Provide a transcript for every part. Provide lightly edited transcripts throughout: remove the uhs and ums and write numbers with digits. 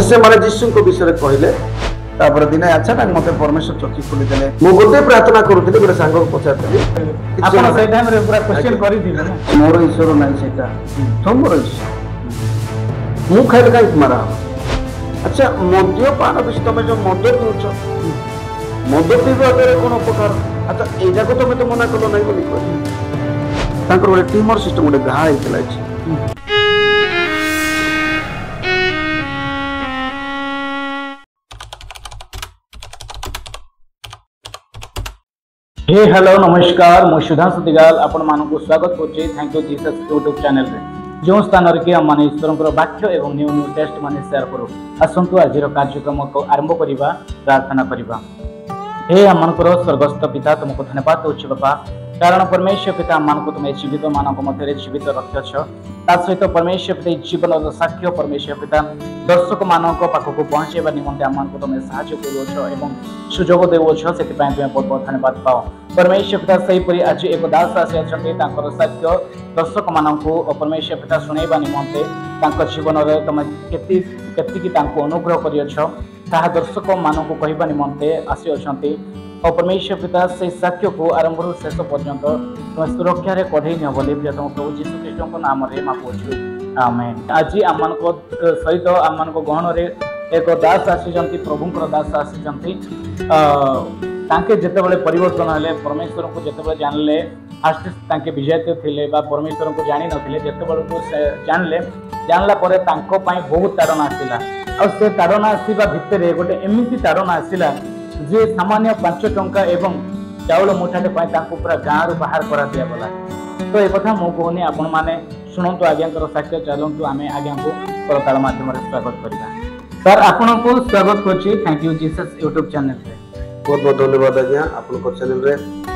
मते से माने यीशु को विषय कहले तापर दिने अच्छा ना मते परमेश्वर चक्षु खोली देले मो गोटे प्रार्थना करूथिले गोटे सांग को पचारथिले आपण से टाइम रे पूरा क्वेश्चन करि दिले ना मोर ईश्वर नाही सेटा तुमर ईश्वर मु खाइल काई मारा अच्छा मद्यपान विषय तुम जो मद पिउछ मद पीवा द्वारा कौन उपकार अच्छा एजा को तुम तो मना कलो नहीं बोली कहली तांकर गोटे ट्यूमर सिस्टम गोटे घा हेतला अछि हे हेलो नमस्कार मु सुधांशु दिगाल आपण मानकु स्वागत करछि thank you Jesus YouTube channel रे जो स्थान रे कि हम माने ईश्वरंकर वाक्य एवं न्यू न्यू टेस्ट माने शेयर करू आसंतु आजिर कार्यक्रम को आरंभ करिबा प्रार्थना करिबा हे हमनकर स्वर्गस्थ पिता तुमको धन्यवाद दउछि बाबा कारण परमेश्वर पिता हमनको तुम जीवित मानक मध्य जीवित रखिछ ता सहित परमेश्वर पिता जीवन साक्ष्य परमेश्वर पिता दर्शक मानक पाखक पहुँचेबा निमंते हमनको तुम साहाय्य करूछ एवं सुजोग देउछ सेति पय तुम बहुत बहुत धन्यवाद पाओ परमेश्वर पिता सही परि आज एक दास आसी अछंती तांकर साक्ष्य दर्शक मानक परमेश्वर पिता सुनैबा निमंते तांकर जीवन रे तुम केति केति की तांको अनुग्रह करियछ ताहा दर्शक मानक कहबा निमंते आसी अछंती और परमेश्वर पिता से साक्ष्य को आरंभ शेष पर्यंत तुम सुरक्षा रे कढ़ई न बोली तुम प्रभु यीशु ख्रीष्ट नाम रे मागुछु आमेन आज आमान को सहित आमान को गहन रे एक दास आसी प्रभुंकर दास आसी तांके जते बेले परिवर्तन हले परमेश्वर को जते बेले जानले फास्ट तांके विजयते थिले बा परमेश्वर को जानि नथिले जते बेले को जानले जानला परे तांको पई बहुत ताड़ना आसिला और से ताड़ना आसीबा भितरे गोटे एमिति ताड़ना आसिला जे सामान्य 5 टंका एवं चाउल मुठाटे पाई तांको पूरा गाँ रु बाहर करा दिया बोला तो ए कथा मो कहनी आपण माने सुनंतु आज्ञाकर साक्ष्य चलंतु आमे आज्ञा को परताल माध्यम रे स्वागत करिबा सर आपण को स्वागत करछि thank you Jesus YouTube channel रे बहुत बहुत धन्यवाद आज्ञा आपण को चैनल रे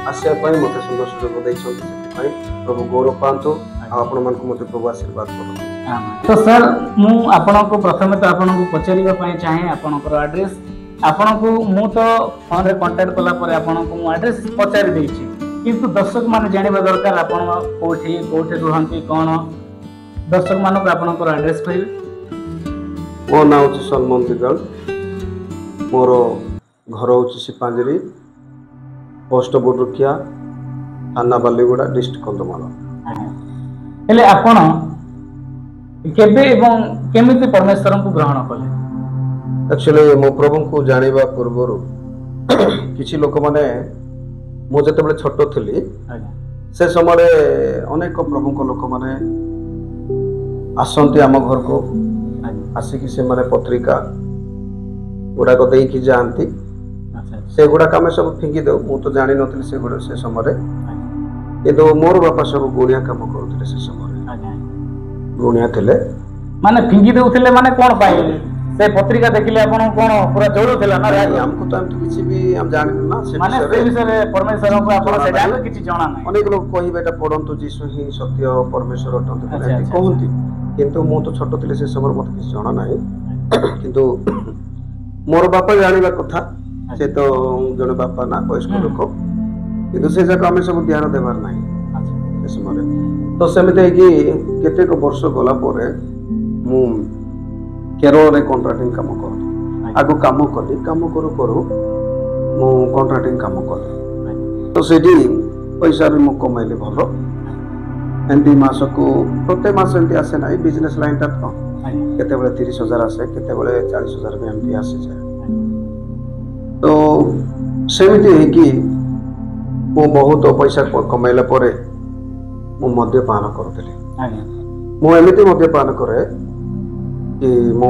आसिया पई मते सुंदर सुजोग दै छै पई प्रभु गौरव पांतो आपण मन को मते प्रभु आशीर्वाद करो तो सर मु आपण को प्रथमे तो आपण को पचारिबा पई चाहे आपण को एड्रेस आपण को मु तो फोन रे कांटेक्ट कला पर आपण को मु एड्रेस पचारि दै छी किंतु दर्शक माने जानिबा दरकार आपण कोठी कोठी रहंती कोन दर्शक मान को आपण को एड्रेस कहबे मो नाम छ सलमान दिगल मोर घर होची सिपांजरी पोस्ट बोडरुकिया थाना बालीगुड़ा डिस्ट्रिक्ट कंधमाल हेले आपण केबे एवं केमिति परमेश्वर को ग्रहण कले एक्चुअली मो प्रभु को जानिबा पूर्वर किछि लोक माने मो जते बेले छोट थली से समय अनेक प्रभु को लोक माने आसंती आम घर को आसिक से माने पत्रिका गुड़ा को देकी जानती से गुड़ा आम सब फिंगी दो मु तो जानी नथली से गुड़ा से समय किंतु मोर बापा सब गुणिया काम करूथिले से समय गुणिया थिले माने फिंगी देउथिले माने कोन पाइले से पत्रिका देखिले आपण कोन पूरा जोड़ो थिला ना हमको तो हमको किछि भी हम जानि ना से माने से विषय परमेश्वर को आपण से जानो किछि जाना नै अनेक लोग कहि बेटा पढंतु यीशु ही सत्य परमेश्वर अटंत कहंती किंतु मु तो छोट थिले से समर मत किछि जाना नै किंतु मोर बापा जानिबा कथा से तो जने बापा ना वयस्क लोक किंतु से जक हम सब ध्यान देबार नै से समय तो सेमिते कि केते को वर्ष गला परे मु केरल रे कॉन्ट्रैक्टिंग काम कर आगो काम कली काम करू करू मु कॉन्ट्रैक्टिंग काम कर तो सेठी पैसा भी मु कमाइले भलो एंती मास को प्रत्येक मास एंती आसे नाही बिजनेस लाइन ता तो केते बेले 30,000 आसे केते बेले 40,000 भी एंती आसे जाय तो सेमिति है कि मु बहुत पैसा कमाइला परे मु मद्यपान करथले मु एमिति मद्यपान करे कि मो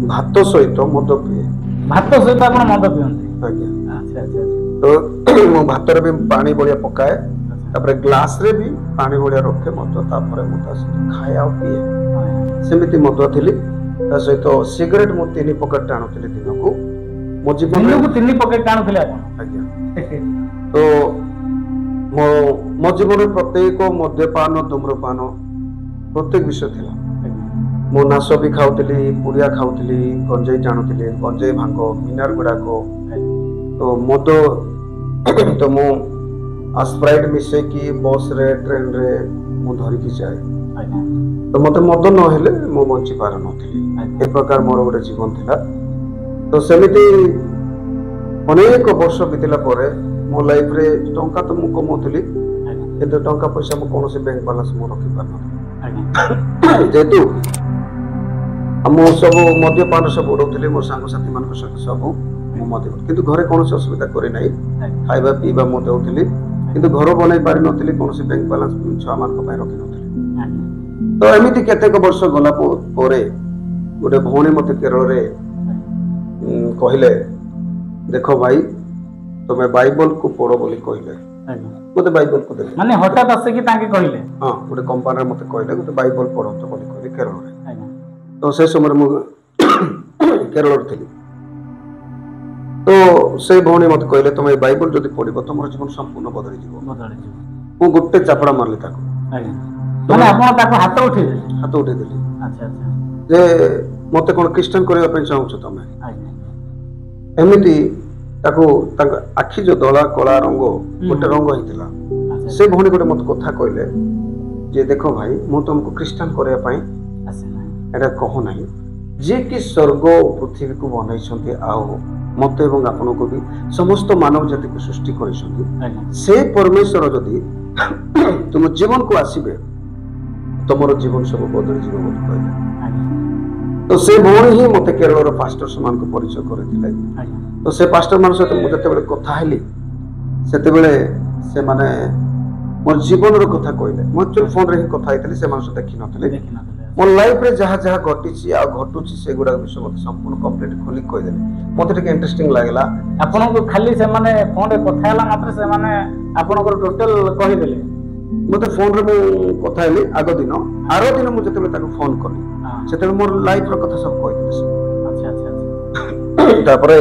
भात सहित मद पिए भात सहित आपण मद पियंती आज्ञा अच्छा अच्छा तो मो भात रे भी पानी बलिया पकाए तापर ग्लास रे भी पानी बलिया रखे मद तापर मु ता खाए आ पिए सेमिति मद थिली ता सहित सिगरेट मु 3 पॉकेट टाणुथिली दिन को मो जीवन को 3 पॉकेट टाणुथिले आपण आज्ञा तो मो जीवन रे प्रत्येक मद्यपान धूम्रपान प्रत्येक विषय थिला मो नाश भी खाऊली पुड़िया खाऊली गंजेई टाणुली गंजेई भांग मिनार गुड़ाक तो मद तो मु स्प्राइट मिसेकी बस रे ट्रेन रे मु धरिकी जाए ଆଜ୍ଞା ତ ମତେ ମଦ ନ ହେଲେ ମୁଁ ବଞ୍ଚି ପାରୁନଥିଲି। ଏ ପ୍ରକାର ମୋର ଗୋଟେ ଜୀବନ ଥିଲା। ତ ସେମିତି ଅନେକ ବର୍ଷ ବିତିଲା ପରେ ମୋ ଲାଇଫରେ ଟଙ୍କା ତ ମୁଁ କମାଉଥିଲି, କିନ୍ତୁ ଟଙ୍କା ପଇସା ମୁଁ କୌଣସି ବ୍ୟାଙ୍କ ବାଲାନ୍ସ ମୁଁ ରଖିପାରୁନଥିଲି। ଯେହେତୁ ମୁଁ ସବୁ ମଦ୍ୟପାନ ସବୁ ଉଡଉଥିଲି ମୋ ସାଙ୍ଗସାଥି ମାନଙ୍କ ସହିତ ସବୁ ମୁଁ ମଦ୍ୟ, କିନ୍ତୁ ଘରେ କୌଣସି ଅସୁବିଧା କରିନାହିଁ। ଖାଇବା ପିଇବା ମୁଁ ଦେଉଥିଲି, କିନ୍ତୁ ଘର ବନେଇ ପାରିନଥିଲି, କୌଣସି ବ୍ୟାଙ୍କ ବାଲାନ୍ସ ଛୁଆମାନଙ୍କ ପାଇଁ ରଖିନଥିଲି। ତ ଏମିତି କେତେକ ବର୍ଷ ଗଲା ପରେ ଗୋଟେ ଭଉଣୀ ମତେ କେରଳରେ କହିଲେ, ଦେଖ ଭାଇ ତମେ ବାଇବଲକୁ ପଢ ବୋଲି କହିଲେ। ମତେ ବାଇବଲକୁ ଦେଲେ, ମାନେ ହଠାତ୍ ଆସିକି ତାଙ୍କେ କହିଲେ? ହଁ, ଗୋଟେ କମ୍ପାନୀରେ ମତେ କହିଲେ ଗୋଟେ ବାଇବଲ ପଢନ୍ତୁ ବୋଲି କହିଲେ କେରଳରେ। ତ ସେ ସମୟରେ ମୁଁ କେରଳରେ ଥିଲି। ତ ସେ ଭଉଣୀ ମତେ କହିଲେ ତମେ ଏ ବାଇବଲ ଯଦି ପଢିବ ତମର ଜୀବନ ସମ୍ପୂର୍ଣ୍ଣ ବଦଳିଯିବ। ମୁଁ ଗୋଟେ ଚାପଡା ମାରିଲି ତାକୁ। ମାନେ ଆପଣ ତାକୁ ହାତ ଉଠେଇଦେଲେ? ହାତ ଉଠେଇଦେଲି ଯେ ମତେ କଣ ଖ୍ରୀଷ୍ଟିଆନ କରିବା ପାଇଁ ଚାହୁଁଛ ତମେ? ଏମିତି ତାକୁ ତାଙ୍କ ଆଖି ଯୋଉ ଧଳା କଳା ରଙ୍ଗ ଗୋଟେ ରଙ୍ଗ ହେଇଥିଲା। ସେ ଭଉଣୀ ଗୋଟେ ମତେ କଥା କହିଲେ ଯେ ଦେଖ ଭାଇ ମୁଁ ତମକୁ ଖ୍ରୀଷ୍ଟିଆନ କରିବା ପାଇଁ ଏଟା କହୁନାହିଁ, ଯିଏ କି ସ୍ୱର୍ଗ ପୃଥିବୀକୁ ବନେଇଛନ୍ତି ଆଉ ମତେ ଏବଂ ଆପଣଙ୍କୁ ବି ସମସ୍ତ ମାନବ ଜାତିକୁ ସୃଷ୍ଟି କରିଛନ୍ତି, ସେ ପରମେଶ୍ୱର ଯଦି ତୁମ ଜୀବନକୁ ଆସିବେ ତମର ଜୀବନ ସବୁ ବଦଳିଯିବ ବୋଲି କହିଲେ। ତ ସେ ଭଉଣୀ ହିଁ ମତେ କେରଳର ପାଷ୍ଟର ମାନଙ୍କୁ ପରିଚୟ କରିଥିଲେ। ତ ସେ ପାଷ୍ଟର ମାନଙ୍କ ସହିତ ମୁଁ ଯେତେବେଳେ କଥା ହେଲି ସେତେବେଳେ ସେମାନେ ମୋର ଜୀବନର କଥା କହିଲେ। ମୁଁ ଆକ୍ଚୁଆଲି ଫୋନରେ ହିଁ କଥା ହେଇଥିଲି, ସେମାନଙ୍କ ସହିତ ଦେଖିନଥିଲି। ମୋ ଲାଇଫରେ ଯାହା ଯାହା ଘଟିଛି ଆଉ ଘଟୁଛି ସେଗୁଡାକ ବିଷୟ ମତେ ସମ୍ପୂର୍ଣ୍ଣ କମ୍ପ୍ଲିଟ ଖୋଲି କହିଦେଲେ। ମତେ ଟିକେ ଇଣ୍ଟରେଷ୍ଟିଂ ଲାଗିଲା। ଆପଣଙ୍କୁ ଖାଲି ସେମାନେ ଫୋନରେ କଥା ହେଲା ମାତ୍ରେ ସେମାନେ ଆପଣଙ୍କର ଟୋଟାଲ କହିଦେଲେ? ମତେ ଫୋନରେ ମୁଁ କଥା ହେଲି ଆଗ ଦିନ, ଆର ଦିନ ମୁଁ ଯେତେବେଳେ ତାକୁ ଫୋନ କଲି ସେତେବେଳେ ମୋର ଲାଇଫର କଥା ସବୁ କହିଦେଲେ। ତାପରେ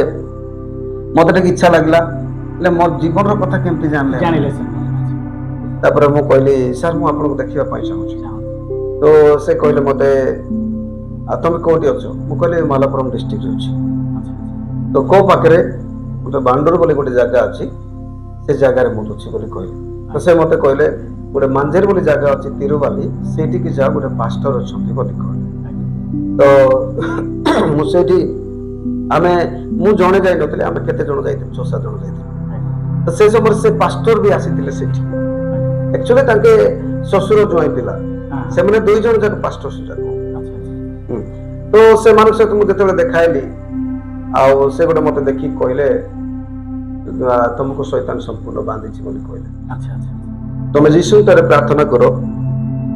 ମତେ ଟିକେ ଇଚ୍ଛା ଲାଗିଲା, ହେଲେ ମୋ ଜୀବନର କଥା କେମିତି ଜାଣିଲେ? ତାପରେ ମୁଁ କହିଲି ସାର୍ ମୁଁ ଆପଣଙ୍କୁ ଦେଖିବା ପାଇଁ ଚାହୁଁଛି। ତ ସେ କହିଲେ ମତେ ତମେ କୋଉଠି ଅଛ? ମୁଁ କହିଲି ମାଲାପୁରମ ଡିଷ୍ଟ୍ରିକ୍ଟରେ ଅଛି। ତ କୋଉ ପାଖରେ? ଗୋଟେ ବାଣ୍ଡର ବୋଲି ଗୋଟେ ଜାଗା ଅଛି, ସେ ଜାଗାରେ ମୁଁ ଅଛି ବୋଲି କହିଲି। ତ ସେ ମତେ କହିଲେ ଗୋଟେ ମାଞ୍ଜେର ବୋଲି ଜାଗା ଅଛି ତିରୁବାଲି, ସେଇଠିକି ଯାଅ ଗୋଟେ ପାଷ୍ଟର ଅଛନ୍ତି ବୋଲି କହିଲେ। ତ ମୁଁ ସେଇଠି ମୁଁ ଜଣେ ଯାଇନଥିଲି, ଆମେ କେତେ ଜଣ ଯାଇଥିଲୁ, 6-7 ଜଣ ଯାଇଥିଲୁ। ତ ସେ ସମୟରେ ସେ ପାଷ୍ଟର ବି ଆସିଥିଲେ ସେଠି। ଆକ୍ଚୁଆଲି ତାଙ୍କେ ଶ୍ୱଶୁର ଜ୍ୱାଇଁ ପିଲା, ସେମାନେ 2 ଜଣ ଯାକ ପାଷ୍ଟର ଯାକ। ତ ସେମାନଙ୍କ ସହିତ ମୁଁ ଯେତେବେଳେ ଦେଖା ହେଲି ଆଉ ସେ ଗୋଟେ ମତେ ଦେଖିକି କହିଲେ ତମକୁ ଶୈତାନ ସମ୍ପୂର୍ଣ୍ଣ ବାନ୍ଧିଛି ବୋଲି କହିଲେ। ତମେ ଯୀଶୁଙ୍କଠାରେ ପ୍ରାର୍ଥନା କର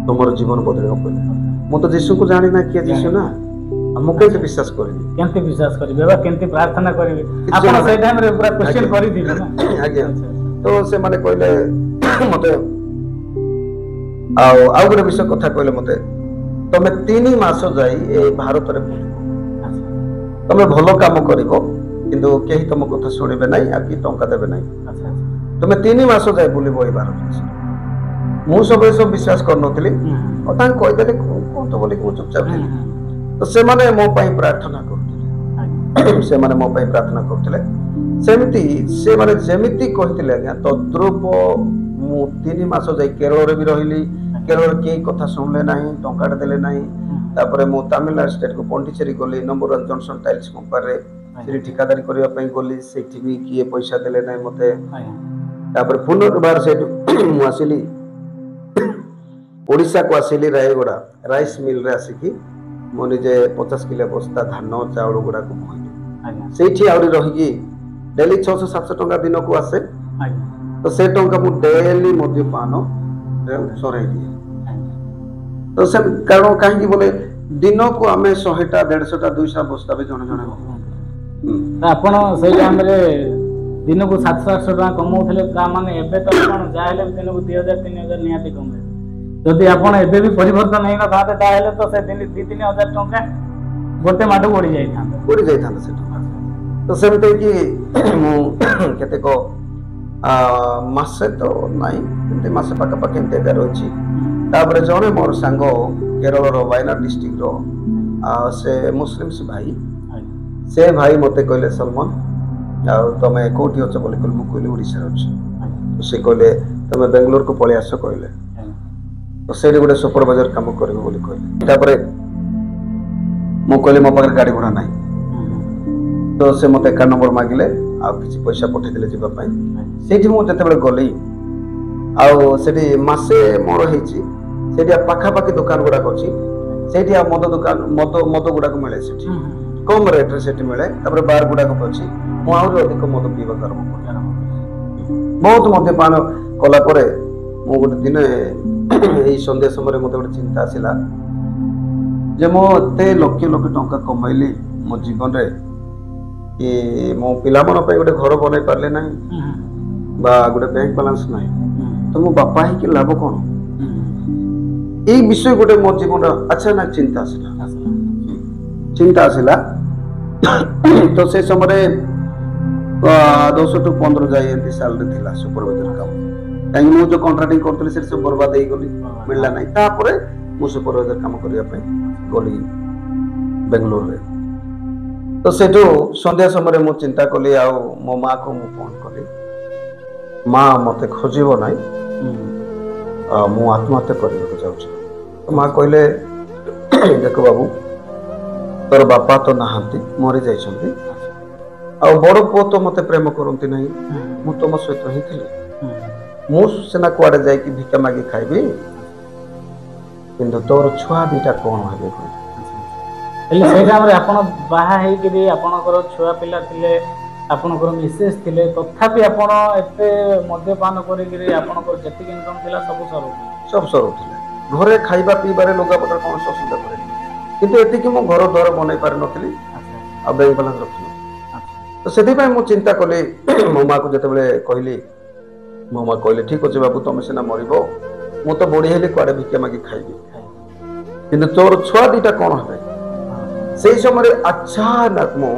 ତମର ଜୀବନ ବଦଳିବ କହିଲେ। ମୁଁ ତ ଯୀଶୁଙ୍କୁ ଜାଣିନା କିଏ ଯୀଶୁ ନା, ମୁଁ କେମିତି ବିଶ୍ୱାସ କରିବି? କେମିତି ବିଶ୍ୱାସ କରିବେ ବା କେମିତି ପ୍ରାର୍ଥନା କରିବେ? ଆପଣ ସେଇ ଟାଇମରେ ପୁରା କ୍ୱେଶ୍ଚନ କରିଥିବେ ନା? ଆଜ୍ଞା। ତ ସେମାନେ କହିଲେ ମତେ ଆଉ ଗୋଟେ ବିଷୟ କଥା କହିଲେ ମତେ, ତମେ 3 ମାସ ଯାଇ ଏ ଭାରତରେ ବୁଲିବ, ତମେ ଭଲ କାମ କରିବ କିନ୍ତୁ କେହି ତମ କଥା ଶୁଣିବେ ନାହିଁ ଆଉ କି ଟଙ୍କା ଦେବେ ନାହିଁ। ତମେ 3 ମାସ ଯାଇ ବୁଲିବ ଏ ଭାରତ। ମୁଁ ସବୁ ବିଶ୍ୱାସ କରୁନଥିଲି, ଆଉ ତାଙ୍କୁ କହିଦେଲେ କୁହନ୍ତୁ ବୋଲି ମୁଁ ଚୁପଚାପ ଥିଲି। ତ ସେମାନେ ମୋ ପାଇଁ ପ୍ରାର୍ଥନା କରୁଥିଲେ। ସେମିତି ସେମାନେ ଯେମିତି କହିଥିଲେ ଆଜ୍ଞା ତଦ୍ରୂପ ମୁଁ 3 ମାସ ଯାଇ କେରଳରେ ବି ରହିଲି। କେରଳରେ କେହି କଥା ଶୁଣିଲେ ନାହିଁ, ଟଙ୍କାଟେ ଦେଲେ ନାହିଁ। ତାପରେ ମୁଁ ତାମିଲନାଡୁ ଷ୍ଟେଟକୁ ପଣ୍ଡିଚେରୀ ଗଲି, ନମ୍ବର 1 ଜନସନ ଟାଇଲ୍ସ କମ୍ପାନୀରେ ସେଠି ଠିକାଦାରୀ କରିବା ପାଇଁ ଗଲି। ସେଠି ବି କିଏ ପଇସା ଦେଲେ ନାହିଁ ମତେ। ତାପରେ ପୁନର୍ବାର ସେଇଠୁ ମୁଁ ଆସିଲି ଓଡ଼ିଶାକୁ ଆସିଲି, ରାୟଗଡ଼ା ରାଇସ୍ ମିଲରେ ଆସିକି ମୁଁ ନିଜେ 50 କିଲୋ ବସ୍ତା ଧାନ ଚାଉଳ ଗୁଡାକୁ ବୋହିଲି। ସେଇଠି ଆହୁରି ରହିକି ଡେଲି 600-700 ଟଙ୍କା ଦିନକୁ ଆସେ। ତ ସେ ଟଙ୍କା ମୁଁ ଡେଲି ମଦ୍ୟପାନ ସରାଇ ଦିଏ। ତ ସେ କାରଣ କାହିଁକି ବୋଲେ ଦିନକୁ ଆମେ 100ଟା 150ଟା 200 ବସ୍ତା ବି ଜଣେ ଆପଣ ସେଇ ଟାଇମରେ ଦିନକୁ 700-800 ଟଙ୍କା କମଉଥିଲେ। ତା ମାନେ ଏବେ ତ ଆପଣ ଯାହାହେଲେ ଦିନକୁ 2000-3000 ନିହାତି କମେଇବେ। ଯଦି ଆପଣ ଏବେ ବି ପରିବର୍ତ୍ତନ ହେଇନଥାନ୍ତେ ତାହେଲେ ତ ସେ 2-3 ହଜାର ଟଙ୍କା ଗୋଟେ ମାଠ ପଡି ଯାଇଥାନ୍ତା ସେ ଟଙ୍କା। ତ ସେମିତି କି ମୁଁ କେତେକ ମାସେ ତ ନାହିଁ, ଏମିତି ମାସେ ପାଖାପାଖି ଏମିତି ଏକା ରହିଛି। ତାପରେ ଜଣେ ମୋର ସାଙ୍ଗ କେରଳର ୱାୟନାଡ ଡିଷ୍ଟ୍ରିକ୍ଟର ସେ ମୁସଲିମ୍ସ ଭାଇ, ସେ ଭାଇ ମତେ କହିଲେ ସଲମାନ ଆଉ ତମେ କୋଉଠି ଅଛ ବୋଲି କହିଲେ। ମୁଁ କହିଲି ଓଡ଼ିଶାରେ ଅଛି। ସେ କହିଲେ ତମେ ବେଙ୍ଗଲୋରକୁ ପଳେଇ ଆସ କହିଲେ। तो से गोटे सुपरवाइजर काम करेंगे बोली कहले तापर मु कहली मो पाखे गाड़ी घोड़ा नहीं तो से मत एकाउंट नंबर मागिले आ किसी पैसा पठेदेले जावाई से मुझे गली आठी मसे मोर होती पाखापाखि दुकान गुड़ाक अच्छी से मद दुकान मद गुड़ाक मिले से कम रेट्रे से मिले बार गुड़ाक अच्छी मुझे अधिक मद पीवा आरम्भ कर बहुत मद्यपान कला गोटे दिन यही सन्ध्या समय मत गोटे चिंता आसला जे मो एते लक्ष लक्ष टंका कमाइली मो जीवन रे कि मो पिला मन पे गोटे घर बनै पारले ना बा गोटे बैंक बैलेंस ना तो मो बापा ही के लाभ कौन यही विषय गोटे मो जीवन अचानक चिंता आसला तो से समय 10 टू 15 जाए एमती सैलरी थिला सुपरवाइजर काम कहीं मु जो कॉन्ट्रैक्टिंग करथले से सब बर्बाद हो गली मिलला नहीं तापरे मु सुपरवाइजर काम करिया पे गली बेंगलोर रे तो सेठो संध्या समय मु चिंता कली आ मो माँ को मु फोन कली माँ मते खोजिबो नाही मु आत्महत्या करबो जाउछ तो माँ कहले देखो बाबू तोर बापा तो नहांती मरी जाइछंती आ बड़ पुओ तो मते प्रेम करंती नाही मु तुम सहित ही थिली मु सेना कुआडे जाय कि भिक्षा मागी खाइबी किंतु तोर छुआ दीटा कोन हेबे हेले से टाइम रे आपण बाहा हे कि आपनकर छुआ पिला थिले आपनकर मिसेस थिले तथापि आपण एते मद्यपान करि कि आपनकर जति इनकम थिला सब सरो थिला घरे खाइबा पीबारे लोगा पटर कोन असुविधा करे किंतु एति कि मो घर द्वार बनै पार नथिली आ बैंक बैलेंस रखली तो सेति पय मु चिंता कले मो माँ को जते बेले कहली मो माँ कहले ठीक अछि बाबू तुम सेना मरिबो मु तो बड़ी हेली कुआडे भिक्षा मागी खाइबी किंतु तोर छुआ दीटा कोन हेबे से समय अचानक मु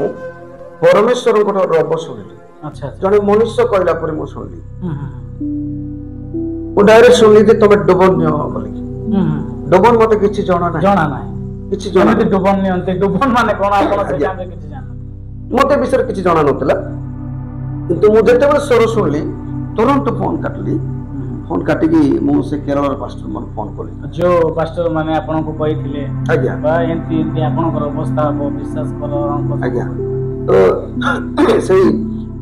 परमेश्वर को रब शुणिली जने मनुष्य कहला पर मु शुणिली मु डायरेक्ट शुणिली जे तमे डुबन नियो बोली डुबन मते किछि जाना नाही किछि जाना डुबन नियंते डुबन माने कोन आपण से जाने किछि जाना मते विषय किछि जाना नथिला किंतु मु जते बेले स्वर शुणिली तुरंत फोन काटली फोन काटिकी मु से केरल पास्टर मन फोन कली जो पास्टर माने आपन को कहिथिले आज्ञा बा एंती आपन को अवस्था को विश्वास करो आज्ञा तो सही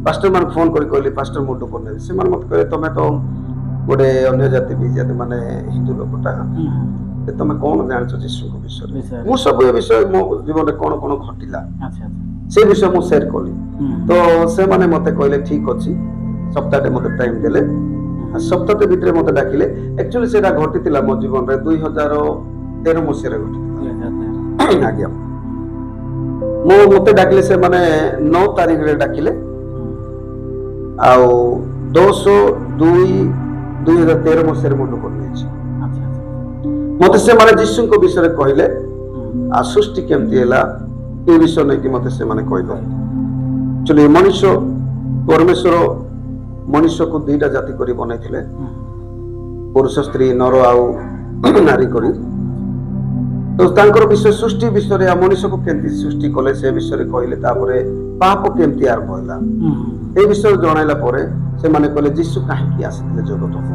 पास्टर मन फोन करी कहली पास्टर मुंडो करने से मन मत करे तमे तो गोटे अन्य जाति भी जाति माने हिंदू लोकटा ते तमे कोन जानछ यीशु को विषय मु सब ए विषय मो जीवन रे कोन कोन घटिला अच्छा से विषय मु शेयर कली तो से माने मते कहले ठीक अछि सप्ताहटे मते टाइम देले सप्ताह भितर मत डाकिले एक्चुअली सेटा घटिला मो जीवन रे 2013 मसिया रे घटिला आज्ञा मो मते डाकिले से माने 9 तारिख रे डाकिले आउ 2/2/2013 मसिया रे मुंडो करने छी मते से माने यीशु को विषय रे कहले आ सृष्टि केमती हैला ए विषय नै कि मते से माने कहले एक्चुअली मनुष्य परमेश्वर मनुष्य को दुईटा जाति करी बनैथिले पुरुष स्त्री नर आउ नारी करी तो तांकर विषय सृष्टि विषय रे मनुष्य को केमती सृष्टि कले से विषय रे कहले तापरे पाप केमती आरंभ होला ए विषय जणाइला परे से माने कहले यीशु काहे की आसीले जगत को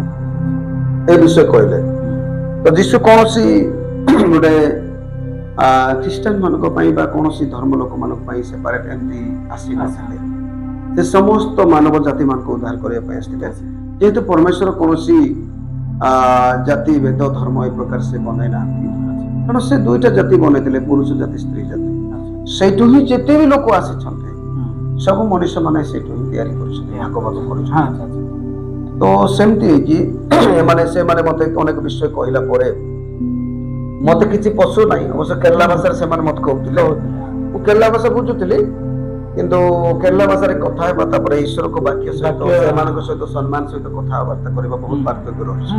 ए विषय कहले तो यीशु कोनसी गोटे ख्रिस्टियन मानको पई बा कोनसी धर्म लोक मानको पई सेपरेट एमती आसी नथिले से समस्त मानव जाति मान को उद्धार करने जेहेतु परमेश्वर कौन जाति भेद धर्म ए प्रकार से बनई ना कारण से दुईटा जाति बनई पुरुष जाति स्त्री जाति से ही जिते भी लोक आसी सब मनुष्य माने से तो सेमती कि माने से माने मते अनेक विषय कहला परे मते किछि पशु नाही अवश्य केरला भाषा से माने मत कहउतिले ओ केरला भाषा बुझुतिले किंतु केरला भाषा रे कथा हेबा तापर ईश्वर को वाक्य सहित सेमानक सहित सम्मान सहित कथा वार्ता करबा बहुत पार्थक्य रहछि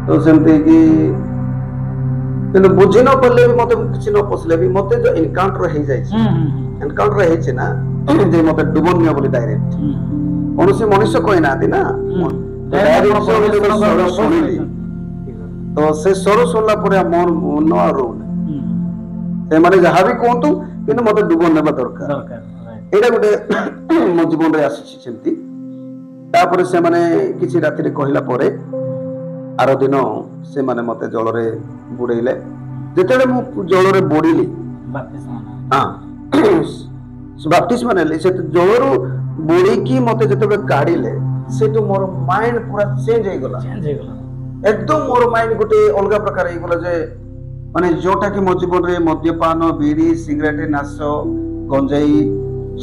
तो सेमते कि किंतु बुझि न पले भी मते किछि न पसले भी मते जो एनकाउंटर हे जाय छै एनकाउंटर हे छै ना जे मते डुबन न बोली डायरेक्ट कोनोसी मनुष्य कोइ ना दिना डायरेक्ट सुनिली तो से स्वर सुनला परे मन मन आरो से माने जहा भी कोंतु किंतु मते डुबन नेबा दरकार एटा गोटे मो जीवन रे आसी सेमती तापर से माने किछि राति रे कहिला परे आर दिन से माने मते जलरे बुड़ेइले जेतेले मु जलरे बुड़ीली हाँ बाप्तिस्मा नेली से जलरू बुड़ीकी मते जेतेबे काढिले सेटु मोर माइंड पूरा चेंज हो गला एकदम मोर माइंड गोटे अलग प्रकार हो गला जे माने जोटा कि मो जीवन रे मद्यपान बीड़ी सिगरेट नाश गंजाई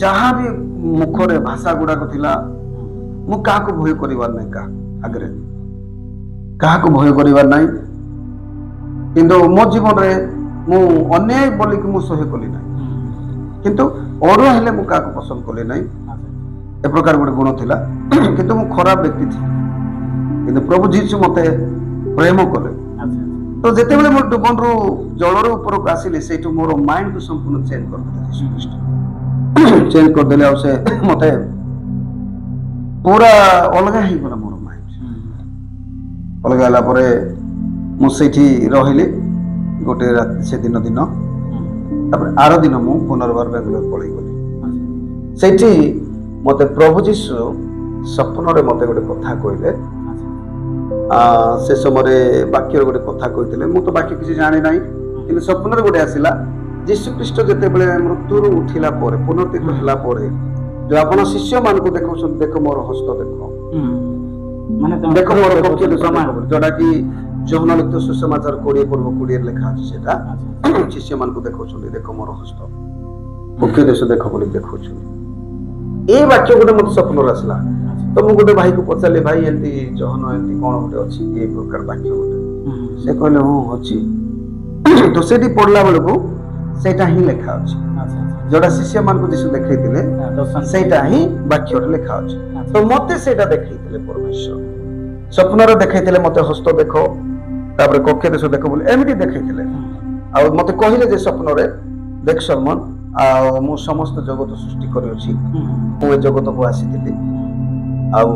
जहाँ भी मुखरे भाषा गुड़ाक थिला मु काहाको भय करिवार नै का आगरे काहाको भय करिवार नै किंतु मो जीवन रे मु अन्याय बोली कि मु सहे कली नै किंतु और हेले मु काहाको पसंद कली नै ए प्रकार गोटे गुण थिला किंतु मु खराब व्यक्ति थी किंतु प्रभु जीसु मते प्रेम कले तो जेते बेले मोर डुबन रु जलर ऊपर को आसिले सेटु मोर माइंड को संपूर्ण चेंज कर देले यीशु ख्रीष्ट चेंज कर देले और से मते पूरा अलग ही गला मोर माइंड अलग आला परे मु सेठी रहिले गोटे रात से दिन तापर आरो दिन मु पुनर्बार बेंगलोर पळई गली सेठी मते प्रभु जीसु सपन रे मते गोटे कथा कहले से समय वाक्य गोटे कथा कहते मु तो वाक्य किसी जाने ना कि स्वप्न गोटे आसला यीशु ख्रीष्ट जिते मृत्यु उठिला पुनर्थित होला जो आपण शिष्य मान को देखो देख मोर हस्त देखो माने देखो मोर पक्ष जोटा कि जौन लिखित सुसमाचार 20 पूर्व 20 लिखा अछि सेटा शिष्य मान को देखो देखो मोर हस्त पक्ष देश देखो बोली देखो ए वाक्य गोटे मत स्वप्न आसला तो मु गोटे भाई को पचारे भाई एंती जहन एंती कौन गोटे अछि ए प्रकार वाक्य गोटे से कहले हां अछि तो सेठी पढ़ला बेल को सेटा ही लिखा अछि जोड़ा शिष्य मान को जिसु देखैतिले सेटा ही वाक्य रे लिखा अछि तो मते सेटा देखैतिले परमेश्वर स्वप्न रे देखैतिले मते हस्त देखो तापर कक्ष देश देखो बोले एमिति देखैतिले आ मते कहिले जे स्वप्न रे देख सलमान आ मु समस्त जगत सृष्टि करि अछि मु ए जगत को आसीतिले आउ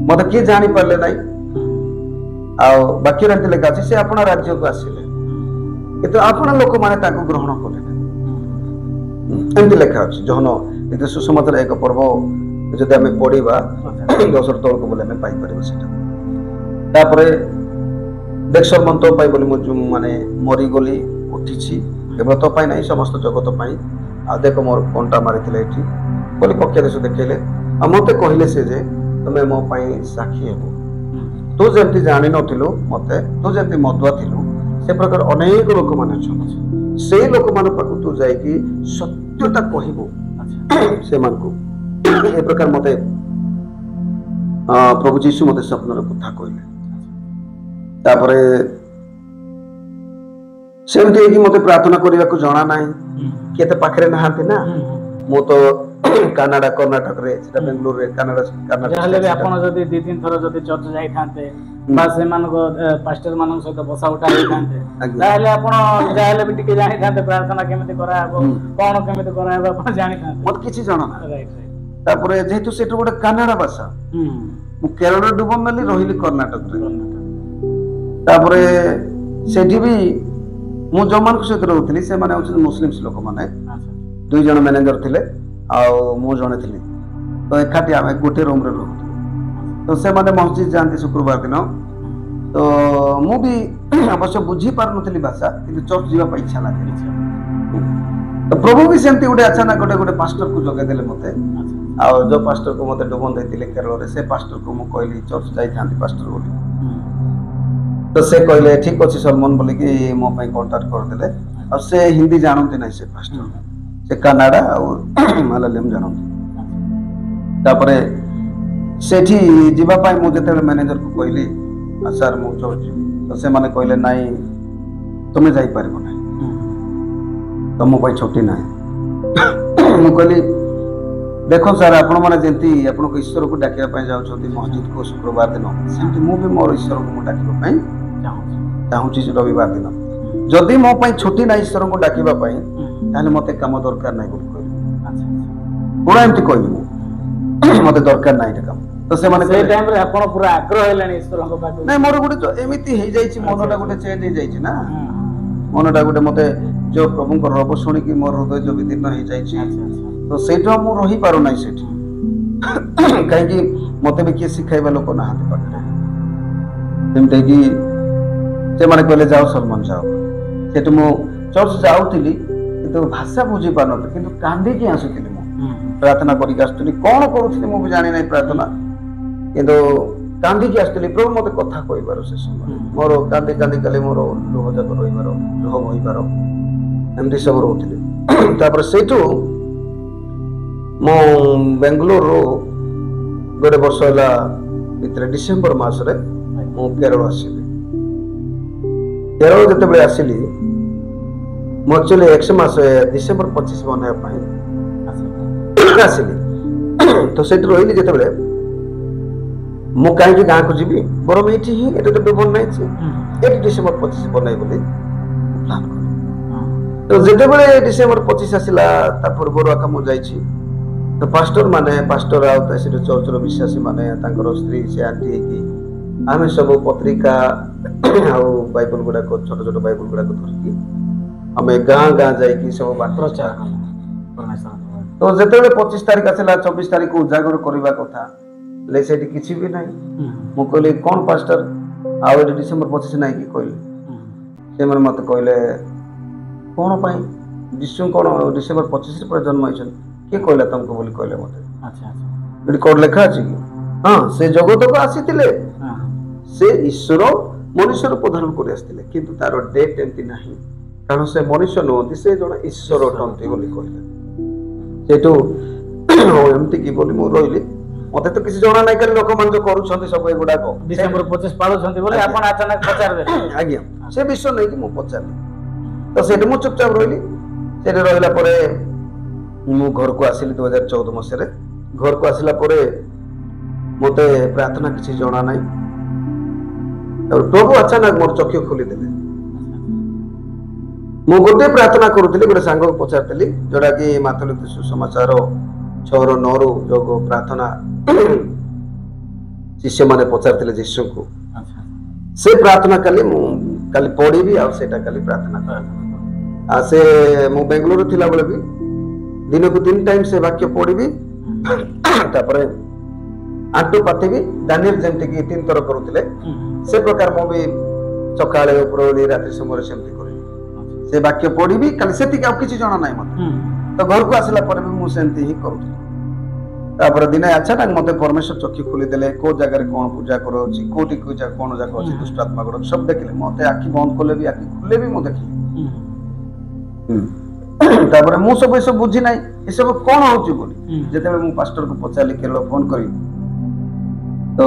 मत किए जानी पारले नहीं आउ बाकी रहते लेखा अछि से अपना राज्य को आसिले किंतु अपना लोक माने ताको ग्रहण करले एंती लेखा अछि जहन एते सुसमाचार एक पर्व जदि हमें पढिबा 10 तळ को बोले हमें पाई परबो सेटा तापरे देखसर मन तो पाई बोली मु माने मरी गली उठिछि केवल तो पाई नहीं समस्त जगत पाई आ देखो मोर कोंटा मारिथिले एठी बोली कक्ष देश देखैले आ मते कहिले से जे तमे मो पाई साक्षी हेबो तू जेंति जानि नथिलु मते तू जेंति मदुआ थिलु से प्रकार अनेक लोक माने छथि से लोक मान पाकु तू जाई कि सत्यता कहिबो से मान को ए प्रकार मते प्रभु यीशु मते स्वप्न रे कथा कहिले तापरे सेमते कि मते प्रार्थना करिया को जणा नाही केते पाखरे नहाते ना मु तो कनाडा कर्नाटक रे सेटा बेंगलोर रे कनाडा जाहले भी आपण जदी 2-3 थरो जदी चर्च जाई थांते बा से मान को पास्टर मान सहित बसा उठा होई थांते जाहले आपण जाहले भी टिके जानि थांते प्रार्थना केमिति करा हबो कोन केमिति करा हबो आपण जानि थांते मत किछि जाना ना राइट तापरे जेतु सेटु गोटे कनाडा भाषा मु केरल डुबम मेली रहिली कर्नाटक रे तापरे सेठी भी मु जमान को सहित रहउतली से माने होछ मुस्लिम्स लोक माने दुई जन मैनेजर थिले आउ मु जने थिले तो एकाठी आमे गोटे रूम रे रहउ तो से माने मस्जिद जानती शुक्रवार दिन तो मु भी अवश्य बुझी पार नथली भाषा कि चर्च जीवा पर इच्छा लागे तो प्रभु भी सेमती गोटे अचानक गोटे गोटे पास्टर को जगे देले मते आ जो पास्टर को मते डबन देतिले केरल रे से पास्टर को मु कहली चर्च जाई थांती पास्टर बोली तो से कहले ठीक अछि सलमान बोली कि मो पई कांटेक्ट कर देले और से हिंदी जानते नहीं से पास्टर से कनाडा और मलयालम जानते तापरे सेठी जीवा पाई मु जते मैनेजर को कहली सर मु चर्च तो से माने कहले नाही तुमे जाई परबो नाही तुम पई छुट्टी नाही मु कहली देखो सर आपण माने जेंती आपण को ईश्वर को डाकिया पई जाउ छथि मस्जिद को शुक्रवार दिन सेंती मु भी मोर ईश्वर को मु डाकिबा पई चाहूची रविवार दिन जदि मो पई छुट्टी नाही ईश्वर को डाकिबा पई ताले मते काम दरकार नाही बोल कहली पूरा एमती कहली मु मते दरकार नाही काम तो से माने से टाइम रे आपण पूरा आग्रह हेलानी ईश्वर को पाक नाही मोर गुटे एमिति हे जाईची मनटा गुटे चेंज हे जाईची ना मनटा गुटे मते जो प्रभु को रब सुनी कि मोर हृदय जो विदीर्ण हे जाईची तो सेटा मु रही पारो नाही सेठी काहे कि मते भी के सिखाइबा लोक ना हाथ पाखरे ଯେମିତି କି ସେମାନେ କହିଲେ ଯାଅ ସଲମାନ ଯାଅ। ସେଠୁ ମୁଁ ଚର୍ଚ୍ଚ ଯାଉଥିଲି କିନ୍ତୁ ଭାଷା ବୁଝି ପାରୁନଥିଲି, କିନ୍ତୁ କାନ୍ଦିକି ଆସୁଥିଲି। ମୁଁ ପ୍ରାର୍ଥନା କରିକି ଆସୁଥିଲି, କ'ଣ କରୁଥିଲି ମୁଁ ବି ଜାଣି ନାହିଁ ପ୍ରାର୍ଥନା, କିନ୍ତୁ କାନ୍ଦିକି ଆସୁଥିଲି। ପ୍ରଭୁ ମତେ କଥା କହିବାର ସେ ସମୟ ମୋର କାନ୍ଦି କାନ୍ଦି କାଲି ମୋର ଲୁହ ଯାକ ରହିବାର, ଲୁହ ବହିବାର, ଏମିତି ସବୁ ରହୁଥିଲି। ତାପରେ ସେଇଠୁ ମୁଁ ବେଙ୍ଗଲୋରରୁ ଗୋଟେ ବର୍ଷ ହେଲା ଭିତରେ ଡିସେମ୍ବର ମାସରେ ମୁଁ କେରଳ ଆସିଲି। କେରଳ ଯେତେବେଳେ ଆସିଲି ମୁଁ ଆକ୍ଚୁଆଲି 1 ମାସ ଡିସେମ୍ବର 25 ବନେଇବା ପାଇଁ ଆସିଲି। ତ ସେଇଠି ରହିଲି। ଯେତେବେଳେ ମୁଁ କାହିଁକି ଗାଁକୁ ଯିବି, ବରଂ ଏଇଠି ହିଁ ଏଠି ତ ଭଲ ନାହିଁ, ଏଠି ଡିସେମ୍ବର 25 ବନେଇ ବୋଲି ପ୍ଲାନ୍ କଲି। ତ ଯେତେବେଳେ ଡିସେମ୍ବର 25 ଆସିଲା ତା ପୂର୍ବରୁ ଆକା ମୁଁ ଯାଇଛି। ତ ପାଷ୍ଟର ଆଉ ସେଠି ଚର୍ଚ୍ଚର ବିଶ୍ୱାସୀ ମାନେ ତାଙ୍କର ସ୍ତ୍ରୀ ସେ ଆଣ୍ଟି ହେଇକି ଆମେ ସବୁ ପତ୍ରିକା ଆଉ ବାଇବଲ ଗୁଡାକ, ଛୋଟ ଛୋଟ ବାଇବଲ ଗୁଡାକ ଧରିକି ଆମେ ଗାଁ ଗାଁ ଯାଇକି ସବୁ ପ୍ରଚାର କଲୁ। ତ ଯେତେବେଳେ 25 ତାରିଖ ଆସିଲା, 24 ତାରିଖକୁ ଉଜାଗର କରିବା କଥା ହେଲେ ସେଠି କିଛି ବି ନାହିଁ। ମୁଁ କହିଲି କ'ଣ ପାଷ୍ଟର ଆଉ ଏଠି ଡିସେମ୍ବର 25 ନାହିଁ କି କହିଲି। ସେମାନେ ମତେ କହିଲେ କ'ଣ ପାଇଁ ଯୀଶୁ କ'ଣ ଡିସେମ୍ବର 25 ପରେ ଜନ୍ମ ହେଇଛନ୍ତି? କିଏ କହିଲା ତମକୁ ବୋଲି କହିଲେ ମତେ। ଏଠି କ'ଣ ଲେଖା ଅଛି କି? ହଁ, ସେ ଜଗତକୁ ଆସିଥିଲେ, ସେ ଈଶ୍ୱର ମନୁଷ୍ୟ ରୂପ ଧାରଣ କରି ଆସିଥିଲେ, କିନ୍ତୁ ତାର ଡେଟ୍ ଏମିତି ନାହିଁ, କାରଣ ସେ ମନୁଷ୍ୟ ନୁହନ୍ତି, ସେ ଜଣେ ଈଶ୍ୱର ଅଟନ୍ତି ବୋଲି କହିଲେ। ସେଇଠୁ ଏମିତି କି ବୋଲି ମୁଁ ରହିଲି। ମତେ ତ କିଛି ଜଣା ନାହିଁ, ଖାଲି ଲୋକମାନେ ଯୋଉ କରୁଛନ୍ତି ସବୁ ଏଗୁଡାକ ଡିସେମ୍ବର 25 ପାଳୁଛନ୍ତି ବୋଲି ଆପଣ ଆଚାନକ ପଚାରିବେ। ଆଜ୍ଞା, ସେ ବିଷୟ ନେଇକି ମୁଁ ପଚାରିଲି। ତ ସେଇଠି ମୁଁ ଚୁପଚାପ ରହିଲି। ସେଠି ରହିଲା ପରେ ମୁଁ ଘରକୁ ଆସିଲି 2014 ମସିହାରେ। ଘରକୁ ଆସିଲା ପରେ ମତେ ପ୍ରାର୍ଥନା କିଛି ଜଣା ନାହିଁ। ପ୍ରଭୁ ଅଚାନକ ମୋର ଚକ୍ଷୁ ଖୋଲିଦେଲେ। ମୁଁ ଗୋଟେ ପ୍ରାର୍ଥନା କରୁଥିଲି, ଗୋଟେ ସାଙ୍ଗକୁ ପଚାରିଥିଲି, ଯୋଉଟା କି ମାଥୁଲି ସୁସମାଚାର 6:9 ଯୋଗ ପ୍ରାର୍ଥନା ଶିଷ୍ୟମାନେ ପଚାରିଥିଲେ ଯୀଶୁଙ୍କୁ। ସେ ପ୍ରାର୍ଥନା କାଲି ପଢିବି ଆଉ ସେଇଟା କାଲି ପ୍ରାର୍ଥନା କରିବି। ଆଉ ସେ ମୁଁ ବେଙ୍ଗଲୋର ଥିଲା ବେଳେ ବି ଦିନକୁ 3 ଟାଇମ୍ ସେ ବାକ୍ୟ ପଢିବି, ତାପରେ ଆଣ୍ଟୁ ପାତିବି। ଦାନିଏଲ ଯେମିତିକି 3 ଥର କରୁଥିଲେ ସେ ପ୍ରକାର ମୁଁ ବି ସକାଳେ, ଉପରଓଳି, ରାତ୍ରି ସମୟରେ ସେମିତି କରିବି। ସେ ବାକ୍ୟ ପଢିବି କାଲି, ସେତିକି, ଆଉ କିଛି ଜଣା ନାହିଁ ମତେ। ତ ଘରକୁ ଆସିଲା ପରେ ବି ମୁଁ ସେମିତି ହିଁ କରୁଥିଲି। ତାପରେ ଦିନେ ଅଚାନକ ମତେ ପରମେଶ୍ୱର ଚକ୍ଷୁ ଖୋଲିଦେଲେ। କୋଉ ଜାଗାରେ କ'ଣ ପୂଜା କରାଉଛି, କୋଉଠି କ'ଣ ଯାକ ଅଛି, ଦୁଷ୍ଟ ଆତ୍ମା ଗୁଡାକ ସବୁ ଦେଖିଲେ। ମତେ ଆଖି ବନ୍ଦ କଲେ ବି, ଆଖି ଖୋଲେ ବି ମୁଁ ଦେଖିଲି। ତାପରେ ମୁଁ ସବୁ ଏସବୁ ବୁଝି ନାହିଁ ଏସବୁ କ'ଣ ହଉଛି ବୋଲି। ଯେତେବେଳେ ମୁଁ ପାଷ୍ଟରକୁ ପଚାରିଲି କେରଳ ଫୋନ କରି, ତ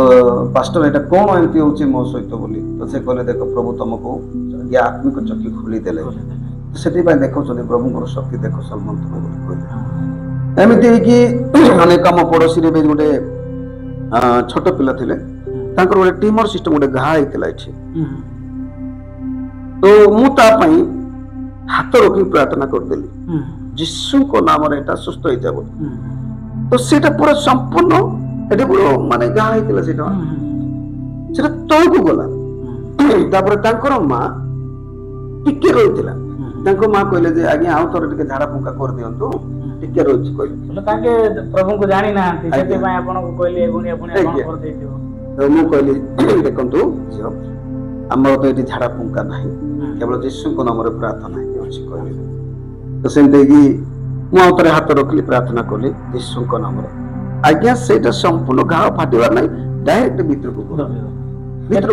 ପାଷ୍ଟର ଏଇଟା କ'ଣ ଏମିତି ହଉଛି ମୋ ସହିତ ବୋଲି, ତ ସେ କହିଲେ ଦେଖ ପ୍ରଭୁ ତମକୁ ଆତ୍ମିକ ଚକ୍ଷୁ ଖୋଲିଦେଲେ, ସେଥିପାଇଁ ଦେଖୁଛନ୍ତି ପ୍ରଭୁଙ୍କର ଶକ୍ତି ଦେଖ ସଲମାନ ତୁମେ ବୋଲି କହିଲେ। ଏମିତି ହେଇକି ଅନେକ ଆମ ପଡୋଶୀରେ ବି ଗୋଟେ ଛୋଟ ପିଲା ଥିଲେ, ତାଙ୍କର ଗୋଟେ ଟ୍ୟୁମର ସିଷ୍ଟମ ଗୋଟେ ଘା ହେଇଥିଲା ଏଠି। ତ ମୁଁ ତା ପାଇଁ ହାତ ରଖି ପ୍ରାର୍ଥନା କରିଦେଲି, ଯୀଶୁଙ୍କ ନାମରେ ଏଟା ସୁସ୍ଥ ହେଇଯାବ। ତ ସେଇଟା ପୁରା ସମ୍ପୂର୍ଣ୍ଣ ଏଠି ମାନେ ଘା ହେଇଥିଲା, ସେଟା ତଳକୁ ଗଲା। ତାପରେ ତାଙ୍କର ମା ଟିକେ ରହିଥିଲା, ତାଙ୍କ ମା କହିଲେ ଯେ ଆଜ୍ଞା ଆଉ ଥରେ ଟିକେ ଝାଡା ଫୁଙ୍କା କରିଦିଅନ୍ତୁ, ଟିକେ ରହିଛି କହିଲେ। ତାଙ୍କେ ପ୍ରଭୁଙ୍କୁ ଜାଣି ନାହାନ୍ତି, ସେଥିପାଇଁ ଆପଣଙ୍କୁ କହିଲେ କରିଦେଇଥିବ। ତ ମୁଁ କହିଲି ଦେଖନ୍ତୁ ଝିଅ, ଆମର ତ ଏଠି ଝାଡା ଫୁଙ୍କା ନାହିଁ, କେବଳ ଯୀଶୁଙ୍କ ନାମରେ ପ୍ରାର୍ଥନା ହିଁ ଅଛି କହିଲେ। ତ ସେମିତି କି ମୁଁ ଆଉ ଥରେ ହାତ ରଖିଲି, ପ୍ରାର୍ଥନା କଲି ଯୀଶୁଙ୍କ ନାମରେ। ଆଜ୍ଞା ସେଇଟା ସମ୍ପୂର୍ଣ୍ଣ ଘା ଫାଟିବାର ନାହିଁ, ଡାଇରେକ୍ଟ ଭିତରକୁ ଏଇଟା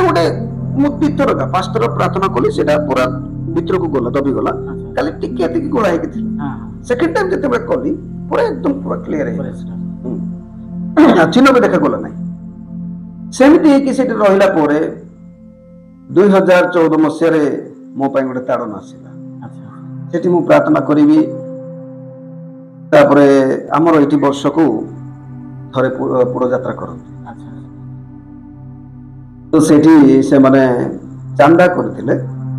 ଗୋଟେ ମୁଁ ଦିଥର 5 ଥର ପ୍ରାର୍ଥନା କଲି, ସେଇଟା ପୁରା ଭିତରକୁ ଗଲା, ଦବିଗଲା। କାଲି ଟିକେ ଏତିକି ଗୋଳା ହେଇକି ଥିଲା। ସେକେଣ୍ଡ ଟାଇମ୍ ଯେତେବେଳେ କଲି ପୁରା ଏକଦମ ପୁରା କ୍ଲିୟର ହେଇଗଲା, ଚିହ୍ନ ବି ଦେଖାଗଲା ନାହିଁ। ସେମିତି ହେଇକି ସେଠି ରହିଲା ପରେ 2014 ମସିହାରେ ମୋ ପାଇଁ ଗୋଟେ ତାଡ଼ନ ଆସିଲା। ସେଠି ମୁଁ ପ୍ରାର୍ଥନା କରିବି। ତାପରେ ଆମର ଏଠି ବର୍ଷକୁ ଥରେ ପୁର ଯାତ୍ରା କରନ୍ତି। ତ ସେଠି ସେମାନେ ଚାନ୍ଦା କରିଥିଲେ,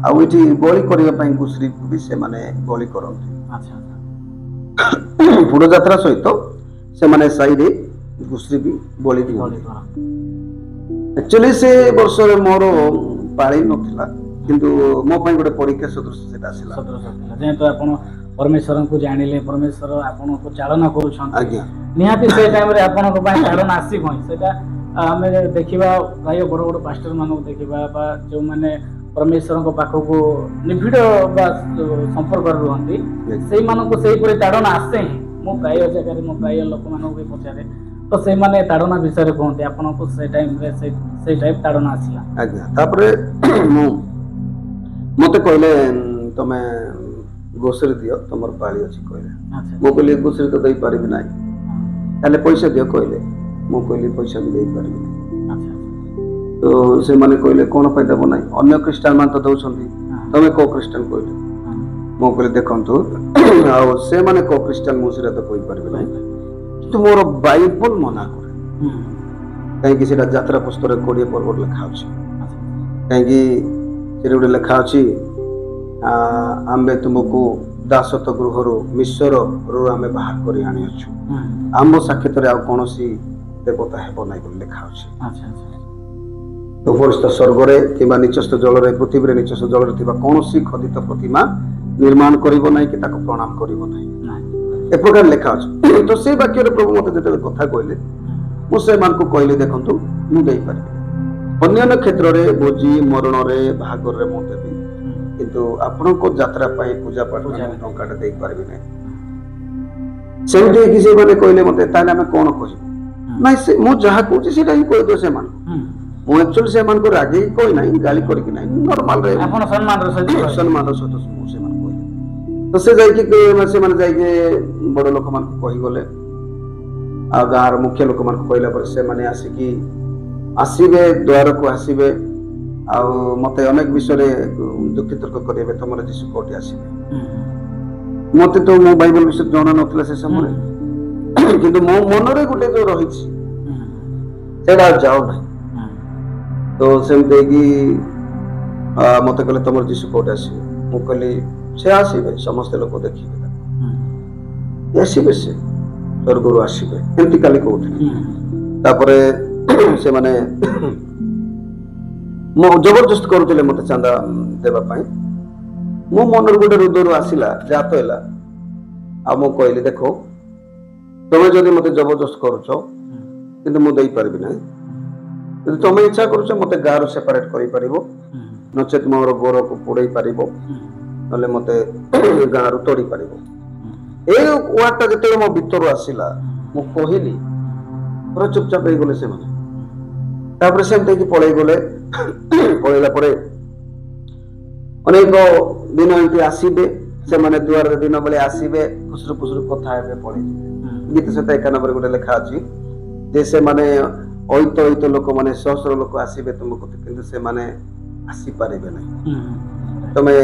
ଆଉ ଏଠି ବଳି କରିବା ପାଇଁ ଘୁଷୁରୀକୁ ବି ସେମାନେ ବଳି କରନ୍ତି। ପୁର ଯାତ୍ରା ସହିତ ସେମାନେ ସାହିରେ ଘୁଷୁରୀ ବି ବଳି ଦିଅନ୍ତି। ଆକ୍ଚୁଆଲି ସେ ବର୍ଷରେ ମୋର ପାଳି ନଥିଲା, କିନ୍ତୁ ମୋ ପାଇଁ ଗୋଟେ ପରୀକ୍ଷା ସଦୃଶ ସେଟା ଆସିଲା। ଯେହେତୁ ଆପଣ ପରମେଶ୍ୱରଙ୍କୁ ଜାଣିଲେ, ପରମେଶ୍ୱର ଆପଣଙ୍କୁ ଚାଳନା କରୁଛନ୍ତି, ଆଜ୍ଞା ନିହାତି ସେ ଟାଇମରେ ଆପଣଙ୍କ ପାଇଁ ଚାଳନା ଆସିବ। ସେଟା आमे देखिबा प्राय बड़ बड़ पास्टर मानक देखिबा बा जो माने परमेश्वर को पाखको निबिड़ बा संपर्क रुहंती सेई मानक सेई परे ताड़ना आसे मो प्राय जगह मो प्राय लोक मानक भी पचारे तो से माने ताड़ना विषय रे कहते आपन को से टाइम रे से टाइप ताड़ना आसिला आज्ञा तापरे मते कहले तमे गोसरी दियो तमर पाळी अछि कहले मो कहले गोसरी तो दई पारिबि नाही ताले पैसा दियो कहले मो कहले पैसा भी दई पारिबि तो से माने कहले कोन पाइ देबो नाही अन्य क्रिश्चियन मान तो दउछंती तमे को क्रिश्चियन कहले मो कहले देखंतु आ से माने को क्रिश्चियन मुसरे तो कहि पारिबि नाही तो मोर बाइबल मना करे कहीं कि सेटा यात्रा पुस्तक रे 20 पर्वत लिखा अछि कहीं कि सेटा उडे लिखा अछि आम्बे तुमको दासत्व गृहरु मिश्र रु आमे बाहर करी आनी अछु आम साक्षात रे आ कोनोसी देवता हेबो नाही बोल लिखा अछि अच्छा तो उपरस्थ स्वर्ग रे किबा निचस्थ जल रे पृथ्वी रे निचस्थ जल रे थिबा कोनोसी खदित प्रतिमा निर्माण करिवो नाही कि ताको प्रणाम करिवो नाही ए प्रकार लिखा अछि तो से वाक्य रे प्रभु मते जते कथा कहले मु से मान को कहले देखंतु मु देई पारि अन्य क्षेत्र रे भोजी मरण रे भागर रे मु देबी किंतु आपण को यात्रा पाई पूजा पाठ टंकाटा देई पारबी नै सेमते कि से माने कहले मते ताले हम कोन कहि नै से मु जहा कहू सेटा ही कहि दो से मान मु एक्चुअली से मान को रागे कोइ नै गाली करि कि नै नॉर्मल रे आपण सम्मान रे सहित मु से मान कहले तो से जाई कि से मान जाई के बड़ लोक मान को कहि गले आ गार मुख्य लोक मान को कहला पर से माने आसी कि आसीबे द्वार को आसीबे आ मते अनेक विषय रे दुखी तर्क करेबे तमर जीसु कोठी आसीबे मते तो मो बाइबल विषय जाना नथले से समय किंतु मो मन रे गुटे जो रही छी सेडा जाओ नै तो सेमते कि मते कहले तमर जीसु कोठी आसीबे मो कहली से आसीबे समस्त लोक देखिबे आसीबे से स्वर्गरु आसीबे एंती काली कहउथि तापरे से माने मो जबरदस्त करूले मते चांदा देबा पाई मो मनर गुटे हृदय आसिला जात हैला आ मो कहली देखो तमे जदि मते जबरदस्त करूछो किंतु मो देई परबी नै यदि तमे इच्छा करूछो मते गारो सेपरेट करि परिबो नचेत मोर गोरो को पुडै परिबो नले मते गारो तोड़ी परिबो ए वाटा जते मो भीतर आसिला मो कहली पूरा चुपचाप हो गले से माने तापर सेमते कि पळै गले पळैला परे अनेक दिन एंती आसीबे से माने दुआर दिन बेले आसीबे खुसरु खुसरु कथा हेबे पळै गीत से 91 गोटे लेखा अछि जे से माने ओइतो लोक माने सहस्र लोक आसीबे तुमको किंतु से माने आसी पारेबे नै तमे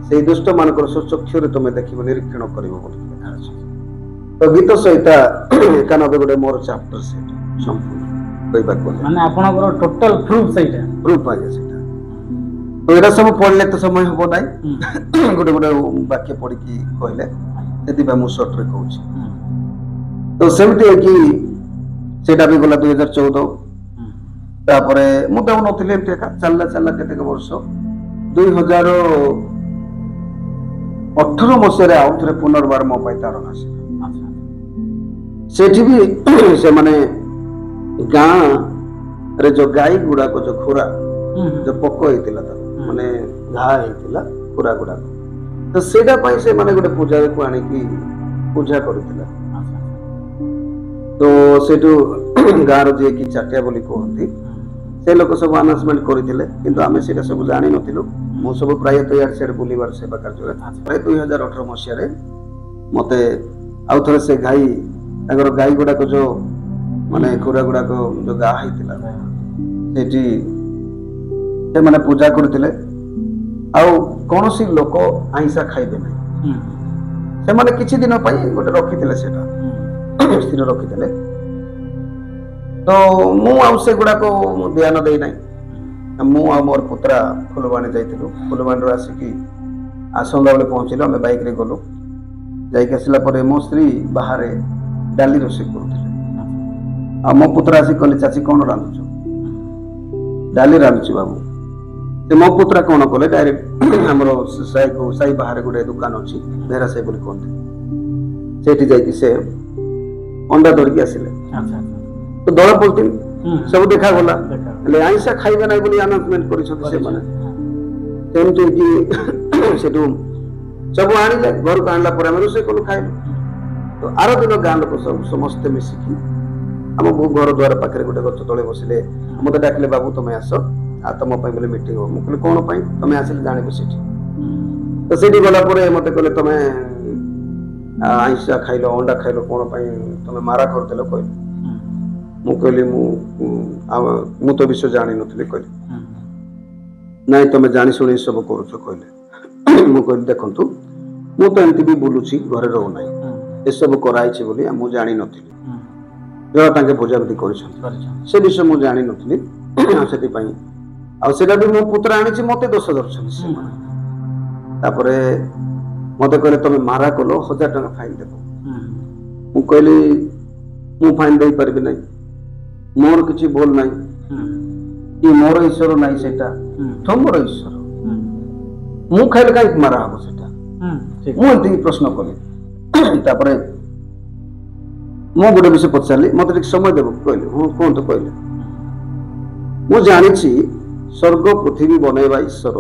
सेई दुष्ट मानकर सुचक्षु रे तमे देखिबो निरीक्षण करिवो बोली लेखा अछि तो गीत सहित 91 गोटे मोर चैप्टर से संपूर्ण कइबा कोले माने आपनकर टोटल प्रूफ सहित प्रूफ आगे सेटा तो एरा सब पढ़ले तो समय होबो नै गोटे गोटे वाक्य पढ़ी कि कहले यदि बा मु शॉर्ट रे कहूची तो सेमते कि सेटा भी गला 2014 तापरे मु तो नथिले एमते का चलला केते वर्ष 2018 मसिया रे आउथरे पुनर्बार मो पाई तारण आसी सेठी भी से माने गां रे जो गाई गुडा को जो खुरा जो पको हेतिला त माने घा हेतिला खुरा गुडा तो सेटा पई से माने गोटे पूजा को आनी की पूजा करथिला तो सेटू गां रो जे की चाटिया बोली कहंती से लोक सब अनाउंसमेंट करथिले किंतु आमे सेटा सब जानि नथिलु मो सब प्राय तो यार सेड बोलीबार सेवा कार्य प्राय 2018 मसिया रे मते आउथरे से गाई अगर गाई गुडा को जो माने खुरा गुडा को जो गा हेतिला सेठी से माने पूजा करथिले आउ कोनोसी लोक आइसा खाइबे नै से माने किछि दिन पई गोटे रखिथिले सेटा स्थिर रखिथिले तो मु आउ से गुडा को ध्यान देई नै मु आ मोर पुत्रा फुलवाणी जाइथिलु फुलवाणी रो आसी की आसंदा बेले पहुंचिलो हम बाइक रे गलो जाई के आसिला परे मो स्त्री बाहर डाली रोसे करथिले आ मो पुत्रा आसी कहले चाची कोन रांधुछ डाली रांधुछ बाबू ते मो पुत्रा कोन कहले डायरेक्ट हमरो साई बाहर गुडे दुकान अछि मेरा से बोली कोन सेठी जाई कि से अंडा दौड़ के आसिले अच्छा तो दौड़ पड़ती सब देखा गला हेले आइंसा खाइबे नै बोली अनाउंसमेंट करिसथि से माने तेमति कि सेटु सब आनिले घर को आनला पर हम रोसे कोन खाइलु तो आरो दिन गां लोक सब समस्त मिसिकी हम घर द्वार पाखरे गोटे गछ तळे बसिले मते डाकले बाबू तमे आसो आ तम पई बोले मीटिंग हो मु कहले कोन पई तमे आसिले जानिबो सेठी तो सेठी गला परे मते कहले तमे आइंसा खाइलो अंडा खाइलो कोन पई तमे मारा करतेलो कहले मु कहले मु तो विषय जानि नथले कहले नाही तमे जानि सुनि सब करूछो कहले मु कहले देखंतु मु तो एंती भी बोलुची घरे रहू नाही ए सब कराई छी बोली मु जानि नथिली जरा ताके बुझाबुझी करिछन से विषय मु जानि नथिली सेति पई आ सेटा भी मो पुत्र आनि छी मते दोष दर्शन से तापरे मते कहले तमे मारा कलो 1000 टका फाइन देबो मु कहली मु फाइन देई परबी नाही मोर किछि बोल नाही कि मोर ईश्वर नाही सेटा तुमर ईश्वर मु खाइले काई मारा हबो सेटा मु एंती प्रश्न कली तापरे मु गोटे विषय पचारली मते एक समय देबो कहले हां कोन तो कहले मु जानि छी स्वर्ग पृथ्वी बनैबा ईश्वर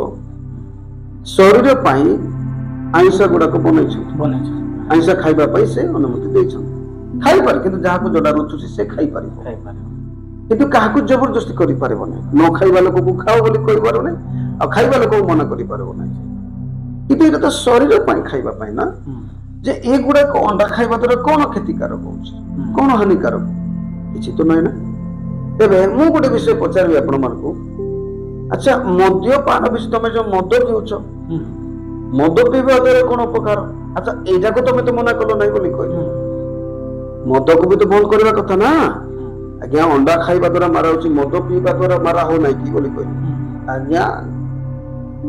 शरीर पाई आइंसा गुडा को बनै छ आइंसा खाइबा पाई से अनुमति दै छ खाइ पारे किंतु जहा को जोडा रुचु से खाइ पारे किंतु काहा को जबरदस्ती करि पारेबो नै न खाइबा लोक को खाओ बोली कहि पारो नै आ खाइबा लोक को मना करि पारेबो नै किंतु एटा तो शरीर पाई खाइबा पाई ना जे ए गुडा को अंडा खाइबा तर कोन क्षतिकारक होछ कोन हानिकारक किछि तो नै ना तेबे मु गोटे विषय पचारबी आपण मानको अच्छा मद्यपान विषय तमे जो मद पिउछ मद पीवा द्वारा कोन उपकार अच्छा एटा को तमे तो मना कलो नै बोली कहली मद को भी तो बंद करबा कथा ना आज्ञा अंडा खाइबा द्वारा मारा होची मद पीबा द्वारा मारा हो नै की बोली कहली आज्ञा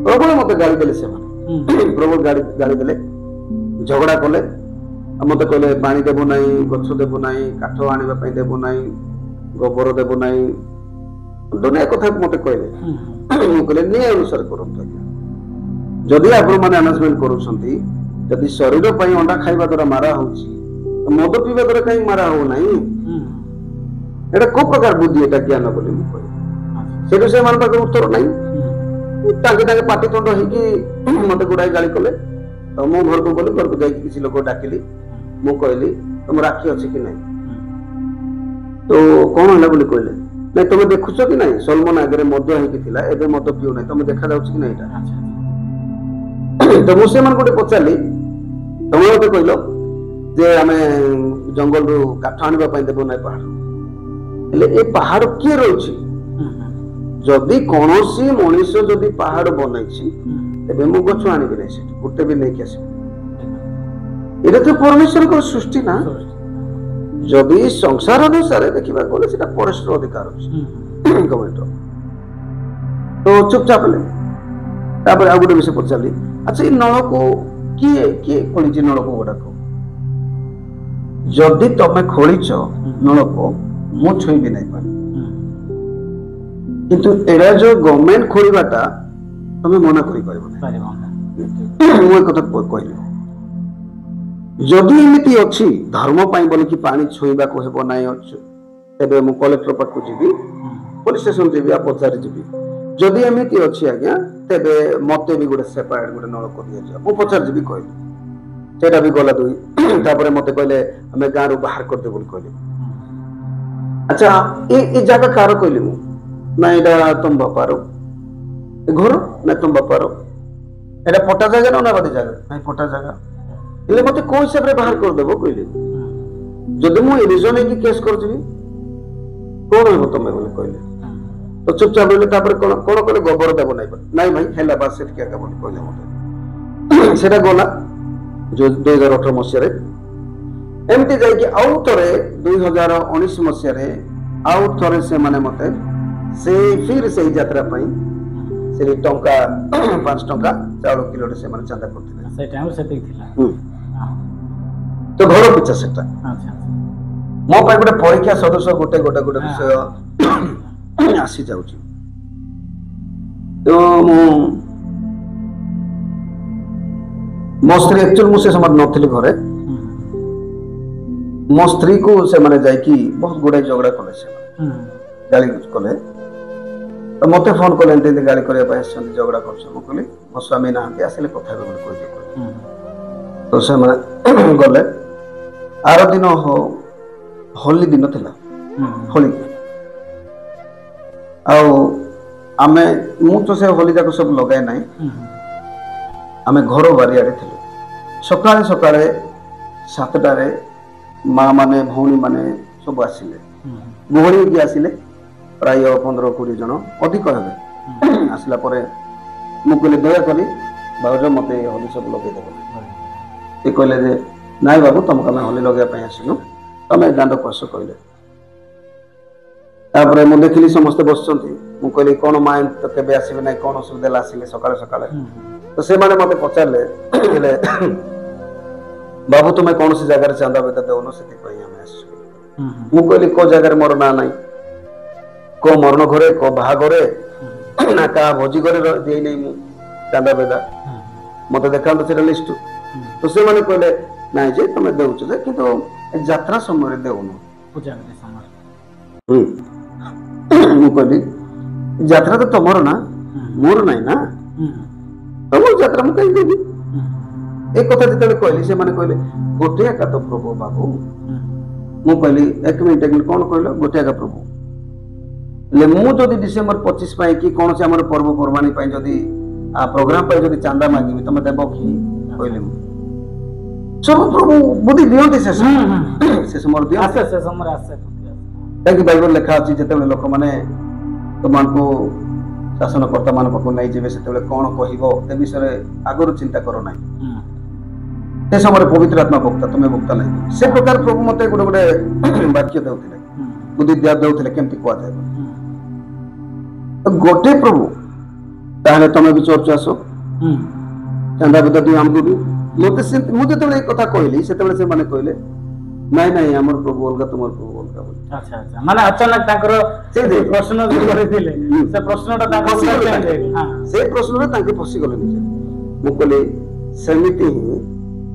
प्रबल मते गाली देले से माने प्रबल गाली देले झगड़ा कले मते कहले पानी देबो नै गछ देबो नै काठ आनिबा पई देबो नै गोबर देबो नै दुनिया कथा मते कहले मु कहले नै अनुसार करंत जदि आपण माने अनाउंसमेंट करूछंती जदि शरीर पई अंडा खाइबा द्वारा मारा होची तो मद पीबा द्वारा काई मारा हो नै एटा को प्रकार बुद्धि एटा ज्ञान बोली मु कहले सेटु से मान पाके उत्तर नै ताके पाटी तंड हे कि मते गुडाई गाली कले तो मो घर को बोली घर को जाई किसी लोक डाकिली मु कहली तुम राखी अछि कि नै तो कोन हला बोली कहले नै तुम देखुछ कि नै सलमान आगे मद हे कि थिला एबे मद पिउ नै तुम देखा जाउछ कि नै एटा तो मुझे मन गोटे पचारि तुम मत कहल जे आम जंगल रु काठ आने देव ना पहाड़ हेले ए पहाड़ किए रही जदि कौन मनीष जदि पहाड़ बनई तेरे मु गछ आनबी ना गोटे भी नहीं आस तो परमेश्वर को सृष्टि ना जदि संसार अनुसार देखा गले फरेस्ट अधिकार गवर्नमेंट तो चुपचाप ले आ गोटे विषय पचारि अच्छा ये नल को किए किए खोली नल को गुड़ाक जदि तमे खोलीच नल को मु छुई भी नहीं पारे किंतु एरा जो गवर्नमेंट खोलीबाटा तमे मना करि पारिबो मु एक कथा कहली जदि एमिति अछि धर्म पाई बोले कि पानी छुईबा को हेबो नाही अछि तबे मु कलेक्टर पाट को जीबी पुलिस स्टेशन जीबी आ पचारि जीबी जदि एमिति अछि आज्ञा तेबे मते भी गोटे सेपरेट गोटे नल को दिया जा मु पचार जीबी कहली सेटा भी गला दुई तापरे मते कहले हमें गां रु बाहर कर दे बोल कहली अच्छा ए जगह कार कहली मु ना एटा तुम बापारो ए घर ना तुम बापारो एटा पटा जगह ना बादी जगह नहीं पटा जगह इले मते कोन हिसाब रे बाहर कर देबो कहली जदि मु रिजन है कि केस कर जीबी कोन हो तमे बोले कहली तो चुपचाप बोले तापर कोन कोन कहले गोबर देबो नाही भाई हेला बात से क्या बोले कहले मते सेटा गला जो 2018 मसिया रे एमती जाय कि आउ तरे 2019 मसिया रे आउ तरे से माने मते से फिर से यात्रा पई से टंका 5 टंका चाउल किलो से माने चंदा करथिले से टाइम से थिला तो घर पिछा सेटा अच्छा मो पाई गोटे परीक्षा सदस्य गोटे विषय आसी जाउची तो मो स्त्री एक्चुअली मुझे समझ नथिली घरे मो स्त्री को से माने जाय कि बहुत गुडा झगड़ा कले से ଗାଳି କଲେ ତ ମୋତେ ଫୋନ କଲେ ଏମିତି ଗାଳି କରିବା ପାଇଁ ଆସିଛନ୍ତି ଝଗଡ଼ା କରୁଛ ମୁଁ କହିଲି ମୋ ସ୍ୱାମୀ ନାହାନ୍ତି ଆସିଲେ କଥା ହେବେ ବୋଲି କହିଲି ତ ସେମାନେ ଗଲେ ଆର ଦିନ ହୋଲି ଦିନ ଥିଲା ହୋଲି ଆଉ ଆମେ ମୁଁ ତ ସେ ହୋଲି ଯାକ ସବୁ ଲଗାଏ ନାହିଁ ଆମେ ଘର ବାରିଆଡ଼େ ଥିଲୁ ସକାଳେ ସକାଳେ 7টাରେ ମା ମାନେ ଭଉଣୀ ମାନେ ସବୁ ଆସିଲେ ଗହଳି ହେଇକି ଆସିଲେ ପ୍ରାୟ 15-20 ଜଣ ଅଧିକ ହେବେ ଆସିଲା ପରେ ମୁଁ କହିଲି ଦୟାକରି ଭାଉଜ ମୋତେ ହୋଲି ସବୁ ଲଗେଇଦେବ ସେ କହିଲେ ଯେ ନାଇଁ ବାବୁ ତମକୁ ଆମେ ହୋଲି ଲଗେଇବା ପାଇଁ ଆସିଲୁ ତମେ ଦାଣ୍ଡକୁ ଆସ କହିଲେ ତାପରେ ମୁଁ ଦେଖିଲି ସମସ୍ତେ ବସିଛନ୍ତି ମୁଁ କହିଲି କ'ଣ ମା ତ କେବେ ଆସିବେ ନାହିଁ କ'ଣ ଅସୁବିଧା ହେଲା ଆସିଲେ ସକାଳେ ସକାଳେ ତ ସେମାନେ ମୋତେ ପଚାରିଲେ ହେଲେ ବାବୁ ତୁମେ କୌଣସି ଜାଗାରେ ଚାନ୍ଦା ବେଦା ଦେଉନ ସେଥିପାଇଁ ଆମେ ଆସିଛୁ ମୁଁ କହିଲି କୋଉ ଜାଗାରେ ମୋର ନାଁ ନାହିଁ କୋଉ ମରଣ ଘରେ କୋଉ ବାହାଘରେ ନା କାହା ଭୋଜି ଘରେ ଦେଇନେଇ ମୁଁ ଚାନ୍ଦା ବେଦା ମୋତେ ଦେଖାନ୍ତୁ ସେଟା ଲିଷ୍ଟ ତ ସେମାନେ କହିଲେ ନାଇଁ ଯେ ତମେ ଦେଉଛ ଯେ କିନ୍ତୁ ଯାତ୍ରା ସମୟରେ ଦେଉନ ମୁଁ କହିଲି ଯାତ୍ରା ତ ତମର ନା ମୋର ନାହିଁ ନା ତମର ଯାତ୍ରା ମୁଁ କାହିଁକି ଦେବି ଏ କଥା ଯେତେବେଳେ କହିଲି ସେମାନେ କହିଲେ ଗୋଟେ ଏକା ତ ପ୍ରଭୁ ବାବୁ ମୁଁ କହିଲି 1 ମିନିଟ କ'ଣ କହିଲ ଗୋଟେ ଏକା ପ୍ରଭୁ ହେଲେ ମୁଁ ଯଦି ଡିସେମ୍ବର 25 ପାଇଁ କି କୌଣସି ଆମର ପର୍ବପର୍ବାଣୀ ପାଇଁ ଯଦି ପ୍ରୋଗ୍ରାମ ପାଇଁ ଯଦି ଚାନ୍ଦା ମାଗିବି ତମେ ଦେବ କି କହିଲି ମୁଁ ସବୁ ପ୍ରଭୁ ବୁଦ୍ଧି ଦିଅନ୍ତି ସେ ସମୟରେ ଦିଅନ୍ତି କାହିଁକି ବାଇବଲ ଲେଖା ଅଛି ଯେତେବେଳେ ଲୋକମାନେ ତୁମକୁ ଶାସନକର୍ତ୍ତା ମାନଙ୍କ ପାଖକୁ ନେଇଯିବେ ସେତେବେଳେ କ'ଣ କହିବ ଏ ବିଷୟରେ ଆଗରୁ ଚିନ୍ତା କର ନାହିଁ ସେ ସମୟରେ ପବିତ୍ର ଆତ୍ମା ବକ୍ତା ତୁମେ ବକ୍ତା ନାହିଁ ସେ ପ୍ରକାର ପ୍ରଭୁ ମତେ ଗୋଟେ ଗୋଟେ ବାକ୍ୟ ଦେଉଥିଲେ ବୁଦ୍ଧି ଦେଉଥିଲେ କେମିତି କୁହାଯାଏ ଗୋଟେ ପ୍ରଭୁ ତାହେଲେ ତମେ ବି ଚର୍ଚ୍ଚ ଆସ ଚାନ୍ଦା ବେଦା ଦିଅ ଆମକୁ ବି ମତେ ମୁଁ ଯେତେବେଳେ ଏ କଥା କହିଲି ସେତେବେଳେ ସେମାନେ କହିଲେ ନାଇଁ ନାଇଁ ଆମର ପ୍ରଭୁ ଅଲଗା ତୁମର ପ୍ରଭୁ ଅଲଗା ବୋଲି ମାନେ ଅଚାନକ ତାଙ୍କର ପ୍ରଶ୍ନ କରିଥିଲେ ସେ ପ୍ରଶ୍ନଟା ସେ ପ୍ରଶ୍ନରେ ତାଙ୍କେ ଫସିଗଲେ ନିଜେ ମୁଁ କହିଲି ସେମିତି ହିଁ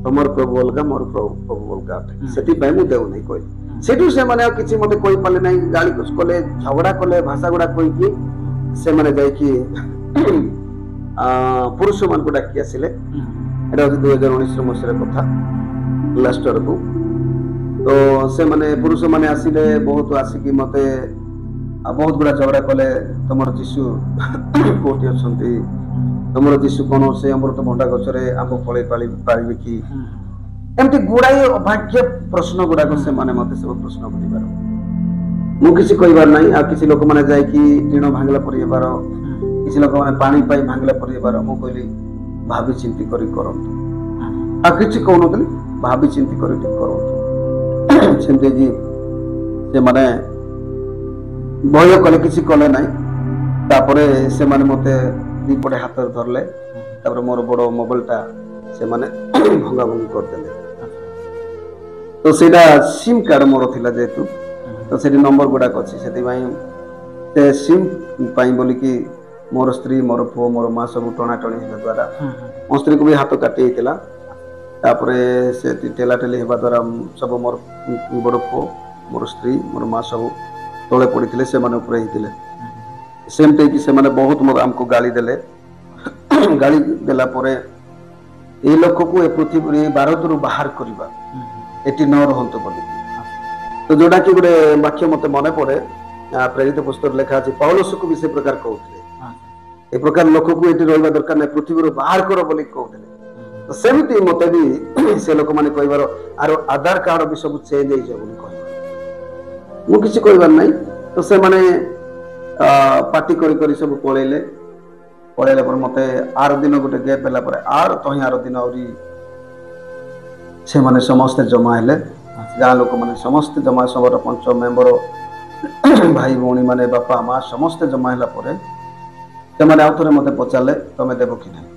ତମର ପ୍ରଭୁ ଅଲଗା ମୋର ପ୍ରଭୁ ଅଲଗା ଅଟେ ସେଥିପାଇଁ ମୁଁ ଦେଉନାହିଁ କହିଲି ସେଠୁ ସେମାନେ ଆଉ କିଛି ମତେ କହିପାରିଲେ ନାହିଁ ଗାଳି କଲେ ଝଗଡ଼ା କଲେ ଭାଷା ଗୁଡା କହିକି ସେମାନେ ଯାଇକି ପୁରୁଷ ମାନଙ୍କୁ ଡାକି ଆସିଲେ ଏଟା ହଉଛି 2019 ମସିହାର କଥା ଲାଷ୍ଟ ଆଡକୁ ତ ସେମାନେ ପୁରୁଷ ମାନେ ଆସିଲେ ବହୁତ ଆସିକି ମତେ ବହୁତ ଗୁଡା ଝଗଡ଼ା କଲେ ତମର ଯୀଶୁ କୋଉଠି ଅଛନ୍ତି ତମର ଯୀଶୁ କ'ଣ ସେ ଅମୃତ ଭଣ୍ଡା ଗଛରେ ଆମ୍ବ ଫଳେଇ ପାରିବେ କି ଏମିତି ଗୁଡାଏ ଅଭାଗ୍ୟ ପ୍ରଶ୍ନ ଗୁଡାକ ସେମାନେ ମତେ ସବୁ ପ୍ରଶ୍ନ କରିବାର ମୁଁ କିଛି କହିବାର ନାହିଁ ଆଉ କିଛି ଲୋକମାନେ ଯାଇକି ଟିଣ ଭାଙ୍ଗିଲା ପରି ହେବାର କିଛି ଲୋକମାନେ ପାଣି ପାଇ ଭାଙ୍ଗିଲା ପରି ହେବାର ମୁଁ କହିଲି ଭାବି ଚିନ୍ତି କରି କରନ୍ତୁ ଆଉ କିଛି କହୁନଥିଲି ଭାବି ଚିନ୍ତି କରି ଟିକେ କରନ୍ତୁ ସେମିତି କି ସେମାନେ ଭୟ କଲେ କିଛି କଲେ ନାହିଁ ତାପରେ ସେମାନେ ମତେ ଦିପଟେ ହାତରେ ଧରିଲେ ତାପରେ ମୋର ବଡ ମୋବାଇଲଟା ସେମାନେ ଭଙ୍ଗା ଭଙ୍ଗି କରିଦେଲେ ତ ସେଇଟା ସିମ୍ କାର୍ଡ ମୋର ଥିଲା ଯେହେତୁ ତ ସେଠି ନମ୍ବର ଗୁଡାକ ଅଛି ସେଥିପାଇଁ ସେ ସିମ୍ ପାଇଁ ବୋଲିକି ମୋର ସ୍ତ୍ରୀ ମୋର ପୁଅ ମୋର ମା ସବୁ ଟଣାଟଣି ହେବା ଦ୍ୱାରା ମୋ ସ୍ତ୍ରୀକୁ ବି ହାତ କାଟି ହେଇଥିଲା ତାପରେ ସେ ଠେଲାଠେଲି ହେବା ଦ୍ୱାରା ସବୁ ମୋର ବଡ଼ ପୁଅ ମୋର ସ୍ତ୍ରୀ ମୋର ମା ସବୁ ତଳେ ପଡ଼ିଥିଲେ ସେମାନେ ଉପରେ ହେଇଥିଲେ ସେମିତି କି ସେମାନେ ବହୁତ ଆମକୁ ଗାଳି ଦେଲେ ଗାଳି ଦେଲା ପରେ এই ଲୋକକୁ ଏ ପୃଥିବୀରେ ଭାରତରୁ ବାହାର କରିବା ଏଠି ନ ରହନ୍ତୁ ବୋଲି ତ ଯୋଉଟାକି ଗୋଟେ ବାକ୍ୟ ମତେ ମନେ ପଡେ ପ୍ରେରିତ ପୁସ୍ତକରେ ଲେଖା ଅଛି ପୌଲସକୁ ବି ସେ ପ୍ରକାର କହୁଥିଲେ ଏ ପ୍ରକାର ଲୋକକୁ ଏଠି ରହିବା ଦରକାର ନାହିଁ ପୃଥିବୀରୁ ବାହାର କର ବୋଲି କହୁଥିଲେ ତ ସେମିତି ମତେ ବି ସେ ଲୋକମାନେ କହିବାର ଆର ଆଧାର କାର୍ଡ ବି ସବୁ ଚେଞ୍ଜ ହେଇଯିବ ବୋଲି କହିବାର ମୁଁ କିଛି କହିବାର ନାହିଁ ତ ସେମାନେ ପାର୍ଟି କରି କରି ସବୁ ପଳେଇଲା ପରେ ମତେ ଆର ଦିନ ଗୋଟେ ଗ୍ୟାପ୍ ହେଲା ପରେ ତହିଁ ଆର ଦିନ ଆହୁରି ସେମାନେ ସମସ୍ତେ ଜମା ହେଲେ ଗାଁ ଲୋକମାନେ ସମସ୍ତେ ଜମା ସବର ପଞ୍ଚ ମେମ୍ବର ଭାଇ ଭଉଣୀ ମାନେ ବାପା ମା ସମସ୍ତେ ଜମା ହେଲା ପରେ ସେମାନେ ଆଉ ଥରେ ମତେ ପଚାରିଲେ ତମେ ଦେବ କି ନାହିଁ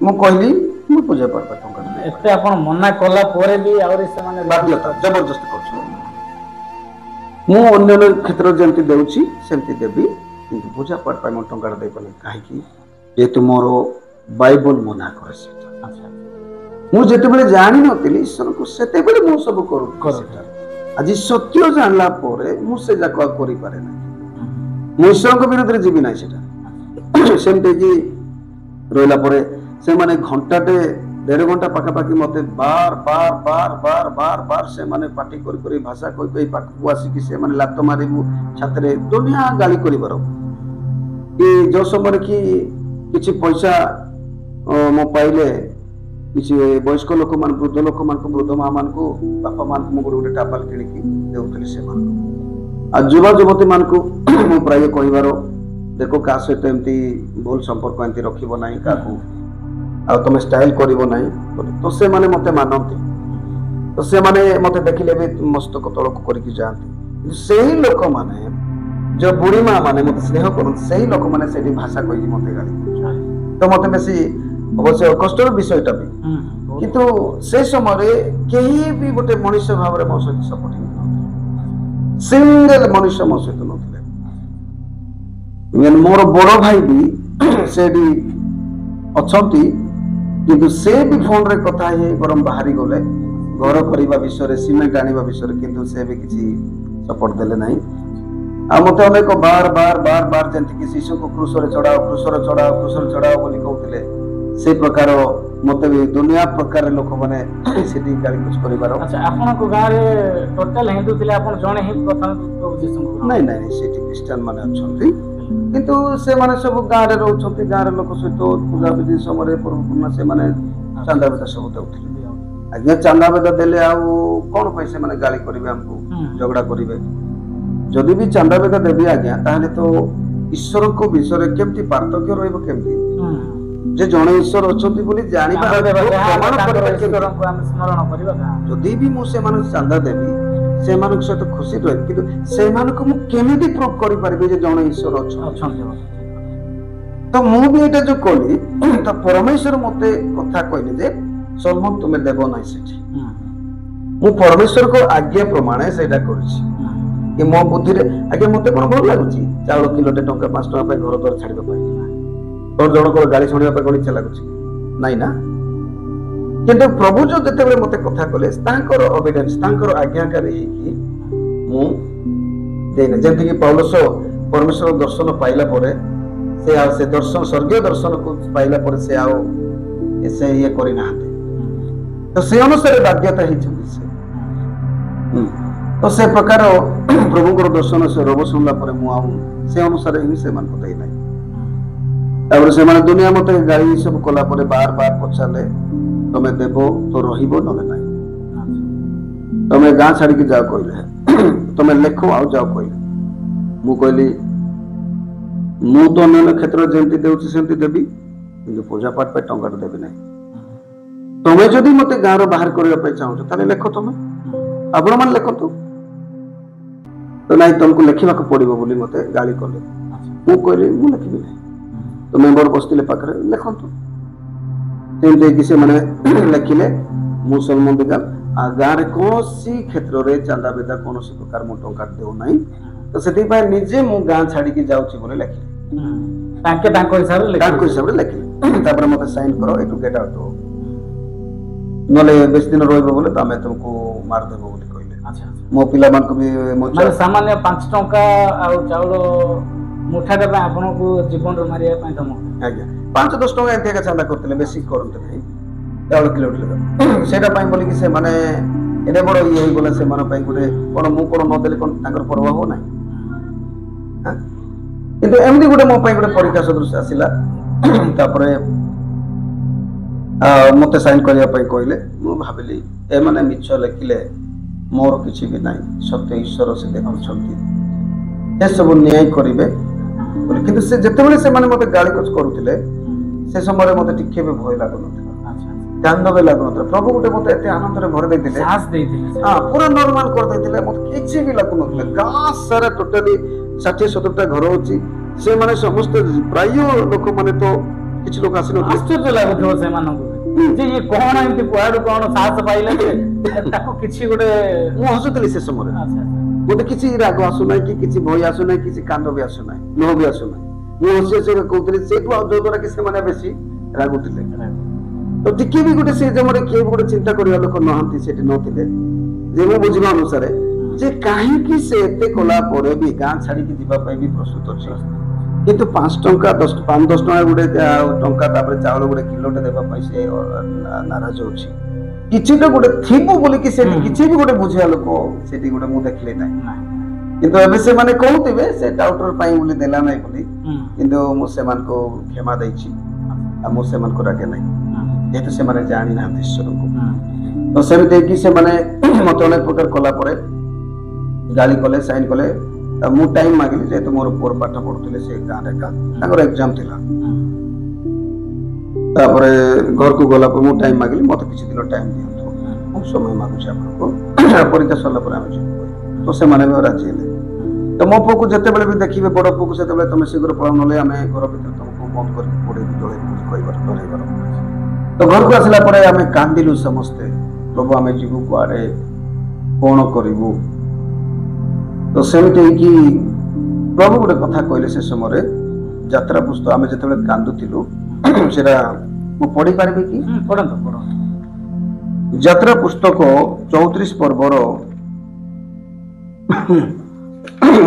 ମୁଁ କହିଲି ମୁଁ ପୂଜା ପାଠ ଟଙ୍କା ଏତେ ଆପଣ ମନା କଲା ପରେ ବି ଆହୁରି ସେମାନେ ବାଧ୍ୟତା ଜବରଦସ୍ତି କରୁଛନ୍ତି ମୁଁ ଅନ୍ୟ କ୍ଷେତ୍ରରେ ଯେମିତି ଦେଉଛି ସେମିତି ଦେବି କିନ୍ତୁ ପୂଜା ପାଠ ପାଇଁ ମୁଁ ଟଙ୍କାଟା ଦେଇପାରିବି କାହିଁକି ଯେହେତୁ ମୋର ବାଇବଲ ମନା କରେ ସେଟା ମୁଁ ଯେତେବେଳେ ଜାଣିନଥିଲି ଈଶ୍ୱରଙ୍କୁ ସେତେବେଳେ ମୁଁ ସବୁ କରୁଥିଲି ସେଟା ଆଜି ସତ୍ୟ ଜାଣିଲା ପରେ ମୁଁ ସେ ଯାକ କରିପାରେ ନାହିଁ ମୁଁ ଈଶ୍ୱରଙ୍କ ବିରୁଦ୍ଧରେ ଯିବି ନାହିଁ ସେଟା ସେମିତି କି ରହିଲା ପରେ ସେମାନେ ଘଣ୍ଟାଟେ 1.5 ଘଣ୍ଟା ପାଖାପାଖି ମତେ ବାର ସେମାନେ ପାଟି କରି ଭାଷା କହି ପାଖକୁ ଆସିକି ସେମାନେ ଲାତ ମାରିବୁ ଛାତିରେ ଦୁନିଆ ଗାଳି କରିବାର କି ଯୋଉ ସମୟରେ କି କିଛି ପଇସା ମୁଁ ପାଇଲେ କିଛି ବୟସ୍କ ଲୋକମାନେ ବୃଦ୍ଧ ଲୋକମାନଙ୍କୁ ବୃଦ୍ଧ ମା ମାନଙ୍କୁ ବାପା ମାନଙ୍କୁ ମୁଁ ଗୋଟେ ଟାପାଲ କିଣିକି ଦେଉଥିଲି ସେମାନଙ୍କୁ ଆଉ ଯୁବା ଯୁବତୀ ମାନଙ୍କୁ ମୁଁ ପ୍ରାୟ କହିବାର ଦେଖ କାହା ସହିତ ଏମିତି ଭୁଲ ସମ୍ପର୍କ ଏମିତି ରଖିବ ନାହିଁ କାହାକୁ ଆଉ ତମେ ଷ୍ଟାଇଲ କରିବ ନାହିଁ ତ ସେମାନେ ମତେ ମାନନ୍ତି ତ ସେମାନେ ମତେ ଦେଖିଲେ ବି ମସ୍ତକ ତଳକୁ କରିକି ଯାଆନ୍ତି କିନ୍ତୁ ସେହି ଲୋକମାନେ ଯୋଉ ବୁଢୀ ମା ମାନେ ମତେ ସ୍ନେହ କରନ୍ତି ସେହି ଲୋକମାନେ ସେଠି ଭାଷା କହିକି ମତେ ଗାଳି ତ ମତେ ବେଶୀ ଅବଶ୍ୟ କଷ୍ଟର ବିଷୟଟା ବି କିନ୍ତୁ ସେ ସମୟରେ କେହି ବି ଗୋଟେ ମଣିଷ ଭାବରେ ମୋ ସହିତ ସପୋର୍ଟିଂ ନଥିଲେ ସିଙ୍ଗଲ ମଣିଷ ମୋ ସହିତ ନଥିଲେ ମୋର ବଡ ଭାଇ ବି ସେଠି ଅଛନ୍ତି କିନ୍ତୁ ସେ ବି ଫୋନରେ କଥା ହେଇ ବରଂ ବାହାରି ଗଲେ ଘର କରିବା ବିଷୟରେ ସିମେଣ୍ଟ ଆଣିବା ବିଷୟରେ କିନ୍ତୁ ସେ ବି କିଛି ସପୋର୍ଟ ଦେଲେ ନାହିଁ ଆଉ ମତେ ଅନେକ ବାର ଯେମିତିକି ଶିଶୁକୁ କ୍ରୁଶରେ ଚଢାଅ ବୋଲି କହୁଥିଲେ ସେ ପ୍ରକାର ମତେ ବି ଦୁନିଆ ପ୍ରକାର ଲୋକମାନେ ସେଠି ଗାଳିଗୁଜ କରିବାର ଆପଣଙ୍କ ଗାଁରେ ଟୋଟାଲ ହିନ୍ଦୁ ଥିଲେ ଆପଣ ଜଣେ ହିଁ ପ୍ରଥମେ ନାଇଁ ସେଠି ଖ୍ରୀଷ୍ଟିଆନ ମାନେ ଅଛନ୍ତି କିନ୍ତୁ ସେମାନେ ସବୁ ଗାଁରେ ରହୁଛନ୍ତି ଗାଁର ଲୋକ ସହିତ ପୂଜାବିଧି ସମୟରେ ପର୍ବପୂର୍ଣ୍ଣା ସେମାନେ ଚାନ୍ଦା ବେଦା ସବୁ ଦେଉଥିଲେ ଆଜ୍ଞା ଚାନ୍ଦା ବେଦା ଦେଲେ ଆଉ କଣ ପାଇଁ ସେମାନେ ଗାଳି କରିବେ ଆମକୁ ଝଗଡା କରିବେ ଯଦି ବି ଚାନ୍ଦା ବେଦା ଦେବି ଆଜ୍ଞା ତାହେଲେ ତ ଈଶ୍ୱରଙ୍କ ବିଷୟରେ କେମିତି ପାର୍ଥକ୍ୟ ରହିବ କେମିତି ଯେ ଜଣେ ଈଶ୍ୱର ଅଛନ୍ତି ବୋଲି ଜାଣିବା ଯଦି ବି ମୁଁ ସେମାନଙ୍କୁ ଚାନ୍ଦା ଦେବି ସେମାନଙ୍କ ସହିତ ଖୁସି ରହେ କିନ୍ତୁ ସେମାନଙ୍କୁ ମୁଁ କେମିତି ପ୍ରୁଭ କରିପାରିବି ଯେ ଜଣେ ଈଶ୍ୱର ଅଛନ୍ତି ତ ମୁଁ ବି ଏଇଟା ଯୋଉ କଲି ତ ପରମେଶ୍ୱର ମତେ କଥା କହିଲେ ଯେ ସଲମନ ତୁମେ ଦେବ ନାହିଁ ସେଠି ମୁଁ ପରମେଶ୍ୱରଙ୍କ ଆଜ୍ଞା ପ୍ରମାଣେ ସେଇଟା କରିଛି କି ମୋ ବୁଦ୍ଧିରେ ଆଜ୍ଞା ମତେ କଣ ଭଲ ଲାଗୁଛି ଚାଉଳ କିଲୋଟେ ଟଙ୍କା 5 ଟଙ୍କା ପାଇଁ ଘର ଦ୍ୱାର ଛାଡିବା ପାଇଁ ଜଣଙ୍କର ଗାଳି ଶୁଣିବା ପାଇଁ କଣ ଇଚ୍ଛା ଲାଗୁଛି ନାଇଁ ନା କିନ୍ତୁ ପ୍ରଭୁ ଯୋଉ ଯେତେବେଳେ ମତେ କଥା କଲେ ତାଙ୍କର ଅବିଡେନ୍ସ ତାଙ୍କର ଆଜ୍ଞାକାରୀ ହେଇକି ମୁଁ ଦେଇନି ଯେମିତିକି ପୌଲୁସ ପରମେଶ୍ୱର ଦର୍ଶନ ପାଇଲା ପରେ ସେ ଆଉ ସେ ଦର୍ଶନ ସ୍ୱର୍ଗୀୟ ଦର୍ଶନକୁ ପାଇଲା ପରେ ସେ ଆଉ ସେ ଇଏ କରିନାହାନ୍ତି ତ ସେ ଅନୁସାରେ ବାଧ୍ୟତା ହେଇଛନ୍ତି ସେ ତ ସେ ପ୍ରକାର ପ୍ରଭୁଙ୍କର ଦର୍ଶନ ସେ ରୋଗ ଶୁଣିଲା ପରେ ମୁଁ ଆଉ ସେ ଅନୁସାରେ ହିଁ ସେମାନଙ୍କୁ ଦେଇନାହିଁ ତାପରେ ସେମାନେ ଦୁନିଆ ମତେ ଗାଳି ସବୁ କଲା ପରେ ବାର ପଚାରିଲେ ତମେ ଦେବ ତ ରହିବ ନହେଲେ ନାହିଁ ତମେ ଗାଁ ଛାଡିକି ଯାଅ କହିଲେ ତମେ ଲେଖ ଆଉ ଯାଅ କହିଲେ ମୁଁ କହିଲି ମୁଁ ତ ଅନ୍ୟାନ୍ୟ କ୍ଷେତ୍ରରେ ଯେମିତି ଦେଉଛି ସେମିତି ଦେବି କିନ୍ତୁ ପୂଜା ପାଠ ପାଇଁ ଟଙ୍କାଟେ ଦେବି ନାହିଁ ତମେ ଯଦି ମତେ ଗାଁର ବାହାର କରିବା ପାଇଁ ଚାହୁଁଛ ତାହେଲେ ଲେଖ ତମେ ଆପଣ ମାନେ ଲେଖନ୍ତୁ ତ ନାଇଁ ତମକୁ ଲେଖିବାକୁ ପଡିବ ବୋଲି ମତେ ଗାଳି କଲେ ମୁଁ କହିଲି ମୁଁ ଲେଖିବି ନାହିଁ ତ ମେମ୍ବର ବସିଥିଲେ ପାଖରେ ଲେଖନ୍ତୁ ସେମିତି ହେଇକି ସେମାନେ ଲେଖିଲେ ମୁଁ ସଲମନ ଦିଗାଲ ଗାଁରେ କୌଣସି କ୍ଷେତ୍ରରେ ଚାନ୍ଦା ବେଦା କୌଣସି ପ୍ରକାର ମୁଁ ଟଙ୍କା ଦେଉନାହିଁ ତ ସେଥିପାଇଁ ନିଜେ ମୁଁ ଗାଁ ଛାଡିକି ଯାଉଛି ବୋଲି ଲେଖିଲି ତାଙ୍କ ହିସାବରେ ଲେଖିଲି ତାପରେ ମତେ ସାଇନ୍ କର ଏଠୁ ଗେଟ୍ ଆଉଟ୍ ନହେଲେ ବେଶୀ ଦିନ ରହିବ ବୋଲେ ତ ଆମେ ତୁମକୁ ମାରିଦେବ ବୋଲି କହିଲେ ମୋ ପିଲାମାନଙ୍କୁ ବି ସାମାନ୍ୟ 5 ଟଙ୍କା ଆଉ ଚାଉଳ ମୁଠାଟା ପାଇଁ ଆପଣଙ୍କୁ ଜୀବନରୁ ମାରିବା ପାଇଁ ଧମକ ଆଜ୍ଞା 5-10 ଟଙ୍କା ଏମିତି ଏକା ଚାନ୍ଦା କରୁଥିଲେ ବେଶୀ କରନ୍ତି ନାହିଁ ଚାଉଳ କିଲୋ ସେଇଟା ପାଇଁ ବୋଲିକି ସେମାନେ ଏତେ ବଡ ଇଏ ହେଇଗଲା ସେମାନଙ୍କ ପାଇଁ ଗୋଟେ କଣ ମୁଁ କଣ ନଦେଲେ କଣ ତାଙ୍କର ପ୍ରଭାବ ହବ ନାହିଁ କିନ୍ତୁ ଏମିତି ଗୋଟେ ମୋ ପାଇଁ ଗୋଟେ ପରୀକ୍ଷା ସଦୃଶ ଆସିଲା ତାପରେ ମତେ ସାଇନ୍ କରିବା ପାଇଁ କହିଲେ ମୁଁ ଭାବିଲି ଏମାନେ ମିଛ ଲେଖିଲେ ମୋର କିଛି ବି ନାହିଁ ସତ୍ୟ ଈଶ୍ୱର ସେ ଦେଖୁଛନ୍ତି ଏସବୁ ନ୍ୟାୟ କରିବେ ବୋଲି କିନ୍ତୁ ସେ ଯେତେବେଳେ ସେମାନେ ମତେ ଗାଳିଗୁଜ କରୁଥିଲେ ସେ ସମୟରେ ମତେ ଟିକେ ବି ଭୟ ଲାଗୁନଥିଲା କାନ୍ଦ ବି ଲାଗୁନଥିଲା ପ୍ରଭୁ ଗୋଟେ ମତେ ଏତେ ଆନନ୍ଦରେ ଭରି ଦେଇଥିଲେ ପୁରା ନର୍ମାଲ କରିଦେଇଥିଲେ ମତେ କିଛି ବି ଲାଗୁନଥିଲା ଗାଁ ସାରା ଟୋଟାଲି 60-70ଟା ଘର ଅଛି ସେମାନେ ସମସ୍ତେ ପ୍ରାୟ ଲୋକମାନେ ତ କିଛି ଲୋକ ଆସିନଥିଲେ ଆଶ୍ଚର୍ଯ୍ୟ ଲାଗୁଥିବ ସେମାନଙ୍କୁ ଯେ ଇଏ କଣ ଏମିତି କୁଆଡୁ କଣ ସାହସ ପାଇଲେ ତାକୁ କିଛି ଗୋଟେ ମୁଁ ହସୁଥିଲି ସେ ସମୟରେ ମତେ କିଛି ରାଗ ଆସୁନାହିଁ କି କିଛି ଭୟ ଆସୁନାହିଁ କିଛି କାନ୍ଦ ବି ଆସୁନାହିଁ ଲୁହ ବି ଆସୁନାହିଁ ମୁଁ ହସି କହୁଥିଲି ସେଇଠୁ ଆଉ ଯୋଉଦ୍ୱାରା କି ସେମାନେ ବେଶୀ ରାଗୁଥିଲେ ତ ଟିକେ ବି ଗୋଟେ ସେ ଜମରେ କିଏ ଗୋଟେ ଚିନ୍ତା କରିବା ଲୋକ ନାହାନ୍ତି ସେଠି ନଥିଲେ ଯେ ମୁଁ ବୁଝିବା ଅନୁସାରେ ଯେ କାହିଁକି ସେ ଏତେ କଲା ପରେ ବି ଗାଁ ଛାଡ଼ିକି ଯିବା ପାଇଁ ବି ପ୍ରସ୍ତୁତ ଅଛି, କିନ୍ତୁ 5 ଟଙ୍କା 5-10 ଟଙ୍କା ଗୋଟେ ଟଙ୍କା ତାପରେ ଚାଉଳ ଗୋଟେ କିଲୋଟେ ଦେବା ପାଇଁ ସେ ନାରାଜ ଅଛି। କିଛି ତ ଗୋଟେ ଥିବ ବୋଲିକି ସେଠି କିଛି ବି ଗୋଟେ ବୁଝିବା ଲୋକ ସେଠି ଗୋଟେ ମୁଁ ଦେଖିଲି ନାହିଁ। କିନ୍ତୁ ଏବେ ସେମାନେ କହୁଥିବେ ସେ ଡାଉଟର ପାଇଁ ବୋଲି ଦେଲା ନାହିଁ ବୋଲି, କିନ୍ତୁ ମୁଁ ସେମାନଙ୍କୁ କ୍ଷମା ଦେଇଛି ଆଉ ମୁଁ ସେମାନଙ୍କୁ ରାଗେ ନାହିଁ, ଯେହେତୁ ସେମାନେ ଜାଣିନାହାନ୍ତି ଈଶ୍ୱରଙ୍କୁ। ତ ସେମିତି ହେଇକି ସେମାନେ ମତେ ଅନେକ ପ୍ରକାର କଲା ପରେ ଗାଳି କଲେ, ସାଇନ୍ କଲେ। ମୁଁ ଟାଇମ୍ ମାଗିଲି, ଯେହେତୁ ମୋର ପୁଅ ପାଠ ପଢୁଥିଲେ ସେ ଗାଁରେ ତାଙ୍କର ଏକ୍ଜାମ ଥିଲା। ତାପରେ ଘରକୁ ଗଲା ପରେ ମୁଁ ଟାଇମ୍ ମାଗିଲି, ମତେ କିଛି ଦିନ ଟାଇମ୍ ଦିଅନ୍ତୁ, ମୁଁ ସମୟ ମାଗୁଛି ଆପଣଙ୍କୁ, ପରୀକ୍ଷା ସରିଲା ପରେ ଆମେ ଯିବୁ। ତ ସେମାନେ ବି ରାଜି ହେଲେ। ତ ମୋ ପୁଅକୁ ଯେତେବେଳେ ବି ଦେଖିବେ, ବଡ଼ ପୁଅକୁ ସେତେବେଳେ ତମେ ଶୀଘ୍ର ପଳାଅ, ନହେଲେ ଆମେ ଘର ଭିତରେ ତମକୁ ବନ୍ଦ କରିକି ପୋଡ଼େଇକି ଜଳେଇବୁ ଡରେଇବାର। ତ ଘରକୁ ଆସିଲା ପରେ ଆମେ କାନ୍ଦିଲୁ ସମସ୍ତେ, ପ୍ରଭୁ ଆମେ ଯିବୁ କୁଆଡ଼େ, କ'ଣ କରିବୁ। ତ ସେମିତି ହେଇକି ପ୍ରଭୁ ଗୋଟେ କଥା କହିଲେ ସେ ସମୟରେ, ଯାତ୍ରା ପୁସ୍ତକ ଆମେ ଯେତେବେଳେ କାନ୍ଦୁଥିଲୁ ସେଟା ମୁଁ ପଢିପାରିବି କି? ପଢନ୍ତୁ। ଯାତ୍ରା ପୁସ୍ତକ 34 ପର୍ବର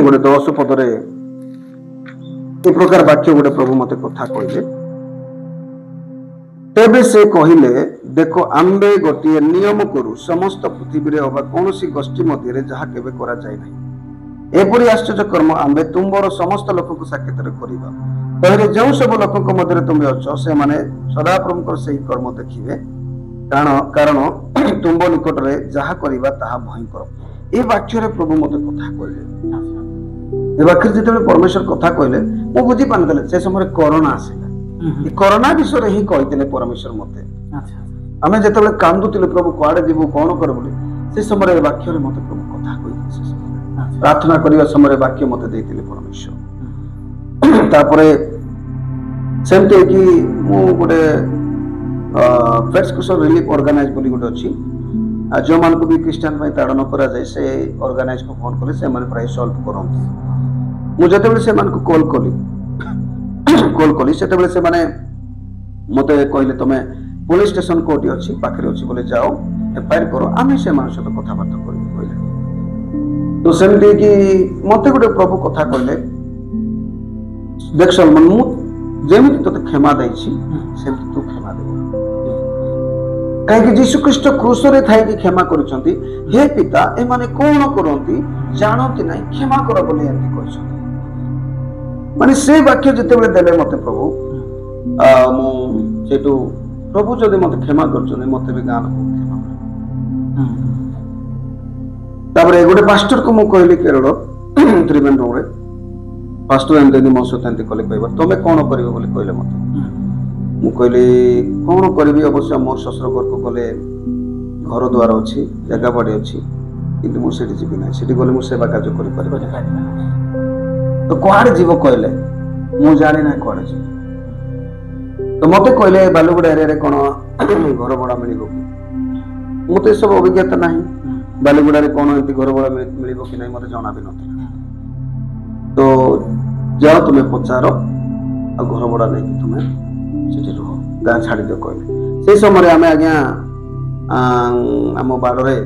ଗୋଟେ 10 ପଦରେ ଏ ପ୍ରକାର ବାକ୍ୟ ଗୋଟେ ପ୍ରଭୁ ମତେ କଥା କହିଲେ। ତେବେ ସେ କହିଲେ, ଦେଖ ଆମ୍ଭେ ଗୋଟିଏ ନିୟମ କରୁ ସମସ୍ତ ପୃଥିବୀରେ ଅବା କୌଣସି ଗୋଷ୍ଠୀ ମଧ୍ୟରେ ଯାହା କେବେ କରାଯାଏ ନାହିଁ। ଏପରି ଆଶ୍ଚର୍ଯ୍ୟ କର୍ମ ଆମ୍ଭେ ତୁମ୍ଭର ସମସ୍ତ ଲୋକଙ୍କୁ ସାକ୍ଷାତରେ କରିବା। ତହିଁରେ ଯେଉଁ ସବୁ ଲୋକଙ୍କ ମଧ୍ୟରେ ତୁମେ ଅଛ ସେମାନେ ସଦାପ୍ରଭୁଙ୍କର ସେହି କର୍ମ ଦେଖିବେ, କାରଣ ତୁମ୍ଭ ନିକଟରେ ଯାହା କରିବା ତାହା ଭୟଙ୍କର। ଏ ବାକ୍ୟରେ ପ୍ରଭୁ ମତେ କଥା କହିଲେ। ଏ ବାକ୍ୟରେ ଯେତେବେଳେ ପରମେଶ୍ୱର କଥା କହିଲେ ମୁଁ ବୁଝିପାରିନଥିଲି। ସେ ସମୟରେ କରୋନା ଆସିଲା। ଏ କରୋନା ବିଷୟରେ ହିଁ କହିଥିଲେ ପରମେଶ୍ୱର ମତେ। ଆମେ ଯେତେବେଳେ କାନ୍ଦୁଥିଲେ ପ୍ରଭୁ କୁଆଡେ ଯିବୁ, କ'ଣ କରିବୁ ବୋଲି, ସେ ସମୟରେ ଏ ବାକ୍ୟରେ ମତେ ପ୍ରଭୁ କଥା କହିଥିଲେ। ସେ ସମୟରେ ପ୍ରାର୍ଥନା କରିବା ସମୟରେ ବାକ୍ୟ ମତେ ଦେଇଥିଲେ ପରମେଶ୍ୱର। ତାପରେ ସେମିତି ହେଇକି ମୁଁ ଗୋଟେ ଫେଡ୍ସ ରିଲିଫ ଅର୍ଗାନାଇଜ ବୋଲି ଗୋଟେ ଅଛି, ଆଉ ଯେଉଁମାନଙ୍କୁ ବି ଖ୍ରୀଷ୍ଟିଆନ ପାଇଁ ତାଡ଼ନ କରାଯାଏ ସେ ଅର୍ଗାନାଇଜକୁ ଫୋନ କଲେ ସେମାନେ ପ୍ରାୟ ସଲ୍ଭ କରନ୍ତି। ମୁଁ ଯେତେବେଳେ ସେମାନଙ୍କୁ କଲ୍ କଲି ସେତେବେଳେ ସେମାନେ ମତେ କହିଲେ, ତମେ ପୋଲିସ ଷ୍ଟେସନ କୋଉଠି ଅଛି, ପାଖରେ ଅଛି ବୋଲେ ଯାଅ ଏଫଆଇଆର କର, ଆମେ ସେମାନଙ୍କ ସହିତ କଥାବାର୍ତ୍ତା କରିବୁ କହିଲେ। ତ ସେମିତି କି ମତେ ଗୋଟେ ପ୍ରଭୁ କଥା କହିଲେ, ଦେଖ ସଲମାନ, ମୁଁ ଯେମିତି ତୋତେ କ୍ଷମା ଦେଇଛି ସେମିତି ତୁ କ୍ଷମା ଦେବୁ। କାହିଁକି ଯୀଶୁ ଖ୍ରୀଷ୍ଟ କ୍ରୁଶରେ ଥାଇକି କ୍ଷମା କରିଛନ୍ତି, ହେ ପିତା ଏମାନେ କ'ଣ କରନ୍ତି ଜାଣନ୍ତି ନାହିଁ, କ୍ଷମା କର ବୋଲି ଏମିତି କହିଛନ୍ତି। ମାନେ ସେ ବାକ୍ୟ ଯେତେବେଳେ ଦେଲେ ମତେ ପ୍ରଭୁ, ମୁଁ ସେଇଠୁ ପ୍ରଭୁ ଯଦି ମତେ କ୍ଷମା କରୁଛନ୍ତି ମତେ ବି ଗାଁ ଲୋକ କ୍ଷମା କରିବେ। ତାପରେ ଗୋଟେ ପାଷ୍ଟରକୁ ମୁଁ କହିଲି, କେରଳ ତ୍ରିବେଣ୍ଡ୍ରମରେ ପାଷ୍ଟର ଏମିତି ମୋ ସହିତ ଏମିତି କଲେ, କହିବା ତମେ କ'ଣ କରିବ ବୋଲି କହିଲେ ମତେ। ମୁଁ କହିଲି କ'ଣ କରିବି, ଅବଶ୍ୟ ମୋର ଶ୍ୱଶୁର ଘରକୁ ଗଲେ ଘର ଦ୍ୱାର ଅଛି, ଜାଗା ବାଡ଼ି ଅଛି, କିନ୍ତୁ ମୁଁ ସେଠି ଯିବି ନାହିଁ। ସେଠି ଗଲେ ମୁଁ ସେବା କାର୍ଯ୍ୟ କରିପାରିବି ନାହିଁ। ତ କୁଆଡ଼େ ଯିବ କହିଲେ, ମୁଁ ଜାଣି ନାହିଁ କୁଆଡ଼େ ଯିବି। ତ ମତେ କହିଲେ ବାଲୁଗୁଡ଼ା ଏରିଆରେ କ'ଣ ଘର ଭଡ଼ା ମିଳିବ କି? ମୁଁ ତ ଏସବୁ ଅଭିଜ୍ଞତା ନାହିଁ, ବାଲୁଗୁଡ଼ାରେ କ'ଣ ଏମିତି ଘର ଭଡ଼ା ମିଳିବ କି ନାହିଁ ମତେ ଜଣା ବି ନଥିଲା। ତ ଯାଅ ତୁମେ ପଚାର, ଆଉ ଘର ଭଡ଼ା ନେଇକି ତୁମେ ସେଠି ରୁହ, ଗାଁ ଛାଡ଼ିଦିଅ କହିଲେ। ସେଇ ସମୟରେ ଆମେ ଆଜ୍ଞା ଆମ ବାଡ଼ରେ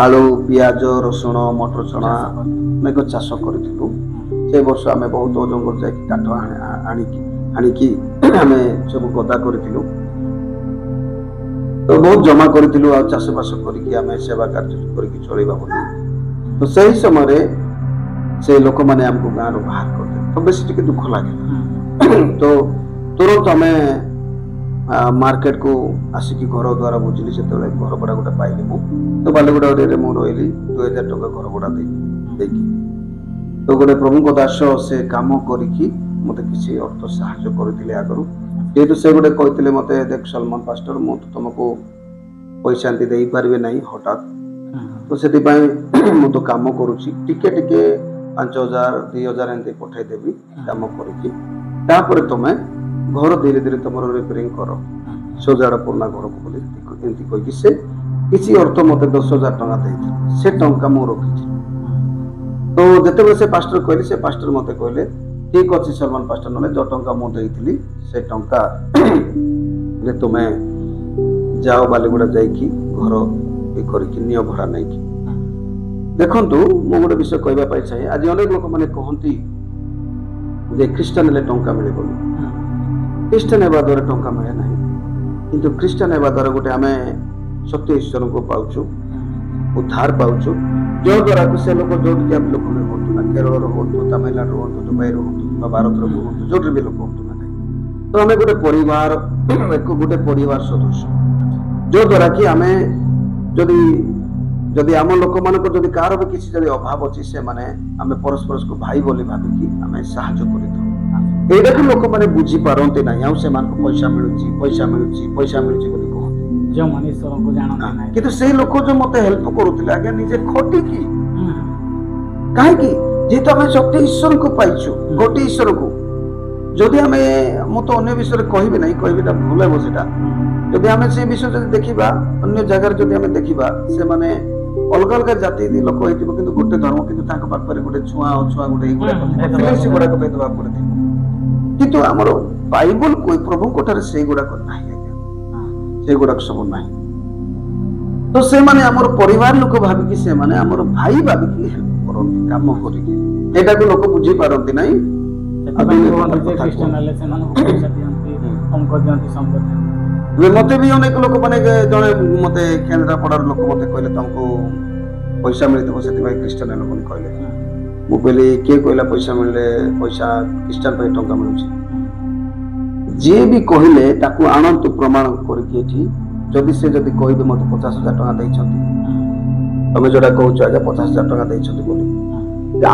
ଆଳୁ, ପିଆଜ, ରସୁଣ, ମଟର ଚଣା ଅନେକ ଚାଷ କରିଥିଲୁ। ସେ ବର୍ଷ ଆମେ ବହୁତ ଜଙ୍ଗଲ ଯାଇକି କାଠ ଆଣିକି ଆମେ ସବୁ ଗଦା କରିଥିଲୁ। ତ ବହୁତ ଜମା କରିଥିଲୁ, ଆଉ ଚାଷବାସ କରିକି ଆମେ ସେବା କାର୍ଯ୍ୟ କରିକି ଚଳିବା ବୋଲି। ତ ସେହି ସମୟରେ ସେ ଲୋକମାନେ ଆମକୁ ଗାଁରୁ ବାହାର କରିଦେଲେ। ତ ବେଶୀ ଟିକେ ଦୁଃଖ ଲାଗିଲା। ତ ତୁରନ୍ତ ଆମେ ମାର୍କେଟକୁ ଆସିକି ଘର ଦ୍ୱାର ବୁଝିଲି। ସେତେବେଳେ ଘର ଭଡ଼ା ଗୋଟେ ପାଇଲି ମୁଁ। ତ ବାଲିଗୁଡ଼ା ଏରିଆରେ ମୁଁ ରହିଲି 2000 ଟଙ୍କା ଘର ଭଡ଼ା ଦେଇକି। ତ ଗୋଟେ ପ୍ରଭୁଙ୍କ ଦାସ ସେ କାମ କରିକି ମତେ କିଛି ଅର୍ଥ ସାହାଯ୍ୟ କରିଥିଲେ ଆଗରୁ। ଯେହେତୁ ସେ ଗୋଟେ କହିଥିଲେ ମତେ, ଦେଖ ସଲମାନ ପାଷ୍ଟର, ମୁଁ ତ ତମକୁ ପଇସା ଏମିତି ଦେଇପାରିବି ନାହିଁ ହଠାତ୍, ତ ସେଥିପାଇଁ ମୁଁ ତ କାମ କରୁଛି, ଟିକେ 5000 2000 ଏମିତି ପଠାଇଦେବି କାମ କରିକି, ତାପରେ ତମେ ଘର ଧୀରେ ଧୀରେ ତମର ରିପେୟାରିଂ କର, ସଜାଡ଼ ପୁରୁଣା ଘରକୁ ବୋଲି ଏମିତି କହିକି ସେ କିଛି ଅର୍ଥ ମତେ 10000 ଟଙ୍କା ଦେଇଥିଲେ। ସେ ଟଙ୍କା ମୁଁ ରଖିଥିଲି। ତ ଯେତେବେଳେ ସେ ପାଷ୍ଟର କହିଲେ, ସେ ପାଷ୍ଟର ମତେ କହିଲେ, ଠିକ ଅଛି ସଲମାନ ପାଷ୍ଟର, ନହେଲେ ଯୋଉ ଟଙ୍କା ମୁଁ ଦେଇଥିଲି ସେ ଟଙ୍କା ତୁମେ ଯାଅ ବାଲିଗୁଡ଼ା ଯାଇକି ଘର କରିକି ନିଅ ଭଡ଼ା ନେଇକି। ଦେଖନ୍ତୁ ମୁଁ ଗୋଟେ ବିଷୟ କହିବା ପାଇଁ ଚାହେଁ ଆଜି ଅନେକ ଲୋକମାନେ କହନ୍ତି ଯେ ଖ୍ରୀଷ୍ଟିଆନ ହେଲେ ଟଙ୍କା ମିଳେ ବୋଲି ଖ୍ରୀଷ୍ଟିଆନ ହେବା ଦ୍ୱାରା ଟଙ୍କା ମିଳେ ନାହିଁ କିନ୍ତୁ ଖ୍ରୀଷ୍ଟିଆନ ହେବା ଦ୍ୱାରା ଗୋଟେ ଆମେ ସତ୍ୟ ଈଶ୍ୱରଙ୍କୁ ପାଉଛୁ ଉଦ୍ଧାର ପାଉଛୁ ଯଦ୍ୱାରା କି ସେ ଲୋକ ଯୋଉଠି ଆମେ ଲୋକ ବି ହୁଅନ୍ତୁ ନା କେରଳର ହୁଅନ୍ତୁ ତାମିଲନାଡୁ ହୁଅନ୍ତୁ ଦୁବାଇରୁ ହୁଅନ୍ତୁ କିମ୍ବା ଭାରତର ହୁଅନ୍ତୁ ଯୋଉଠି ବି ଲୋକ ହୁଅନ୍ତୁ ନା ତ ଆମେ ଗୋଟେ ପରିବାର ସଦୃଶ ଯଦ୍ୱାରା କି ଆମେ ଯଦି ଆମ ଲୋକମାନଙ୍କର ଯଦି କାହାର ବି କିଛି ଯଦି ଅଭାବ ଅଛି ସେମାନେ ଆମେ ପରସ୍ପରକୁ ଭାଇ ବୋଲି ଭାବିକି ଆମେ ସାହାଯ୍ୟ କରିଥାଉ ଏଇଟାକୁ ଲୋକମାନେ ବୁଝିପାରନ୍ତି ନାହିଁ ଆଉ ସେମାନଙ୍କୁ ପଇସା ମିଳୁଛି ବୋଲି କହନ୍ତି ଯେଉଁମାନେ ଈଶ୍ୱରଙ୍କୁ ଜାଣନ୍ତି ନାହିଁ କିନ୍ତୁ ସେଇ ଲୋକ ଯୋଉ ମତେ ହେଲ୍ପ କରୁଥିଲେ ଆଜ୍ଞା ନିଜେ ଖଟିକି କାହିଁକି ଯେହେତୁ ଆମେ ସତ୍ୟ ଈଶ୍ୱରଙ୍କୁ ପାଇଛୁ ଗୋଟେ ଈଶ୍ୱରକୁ ଯଦି ଆମେ ମୁଁ ତ ଅନ୍ୟ ବିଷୟରେ କହିବି ନାହିଁ କହିବିଟା ଭୁଲ ହେବ ସେଟା ଯଦି ଆମେ ସେ ବିଷୟ ଯଦି ଦେଖିବା ଅନ୍ୟ ଜାଗାରେ ଯଦି ଆମେ ଦେଖିବା ସେମାନେ ଅଲଗା ଅଲଗା ଜାତି ଲୋକ ହେଇଥିବ କିନ୍ତୁ ଗୋଟେ ଧର୍ମ କିନ୍ତୁ ତାଙ୍କ ପାଖରେ ଗୋଟେ ଛୁଆ ଗୋଟେ ଏଇଗୁଡାକ ଭେଦଭାବ କରିଥିବ କିନ୍ତୁ ଆମର ବାଇବଲ ପ୍ରଭୁଙ୍କ ଠାରେ ସେଇଗୁଡାକ ନାହିଁ ଆଜ୍ଞା ସେଇଗୁଡାକ ସବୁ ନାହିଁ ତ ସେମାନେ ଆମର ପରିବାର ଲୋକ ଭାବିକି ସେମାନେ ଆମର ଭାଇ ଭାବିକି ହେଲ୍ପ କରନ୍ତି କାମ କରିକି ଏଇଟାକୁ ଲୋକ ବୁଝିପାରନ୍ତି ନାହିଁ ମତେ ବି ଅନେକ ଲୋକ ମାନେ ଜଣେ ମତେ କେନ୍ଦ୍ରାପଡାର ଲୋକ ମତେ କହିଲେ ତମକୁ ପଇସା ମିଳିଥିବ ସେଥିପାଇଁ ଖ୍ରୀଷ୍ଟିଆନ ଲୋକମାନେ କହିଲେ ମୁଁ କହିଲି କିଏ କହିଲା ପଇସା ମିଳିଲେ ପଇସା ଖ୍ରୀଷ୍ଟିଆନ ପାଇଁ ଟଙ୍କା ମିଳୁଛି ଯିଏ ବି କହିଲେ ତାକୁ ଆଣନ୍ତୁ ପ୍ରମାଣ କରିକି ଏଠି ଯଦି କହିବେ ମତେ 50,000 ଟଙ୍କା ଦେଇଛନ୍ତି ତମେ ଯୋଉଟା କହୁଛ ଆଜ୍ଞା 50,000 ଟଙ୍କା ଦେଇଛନ୍ତି ବୋଲି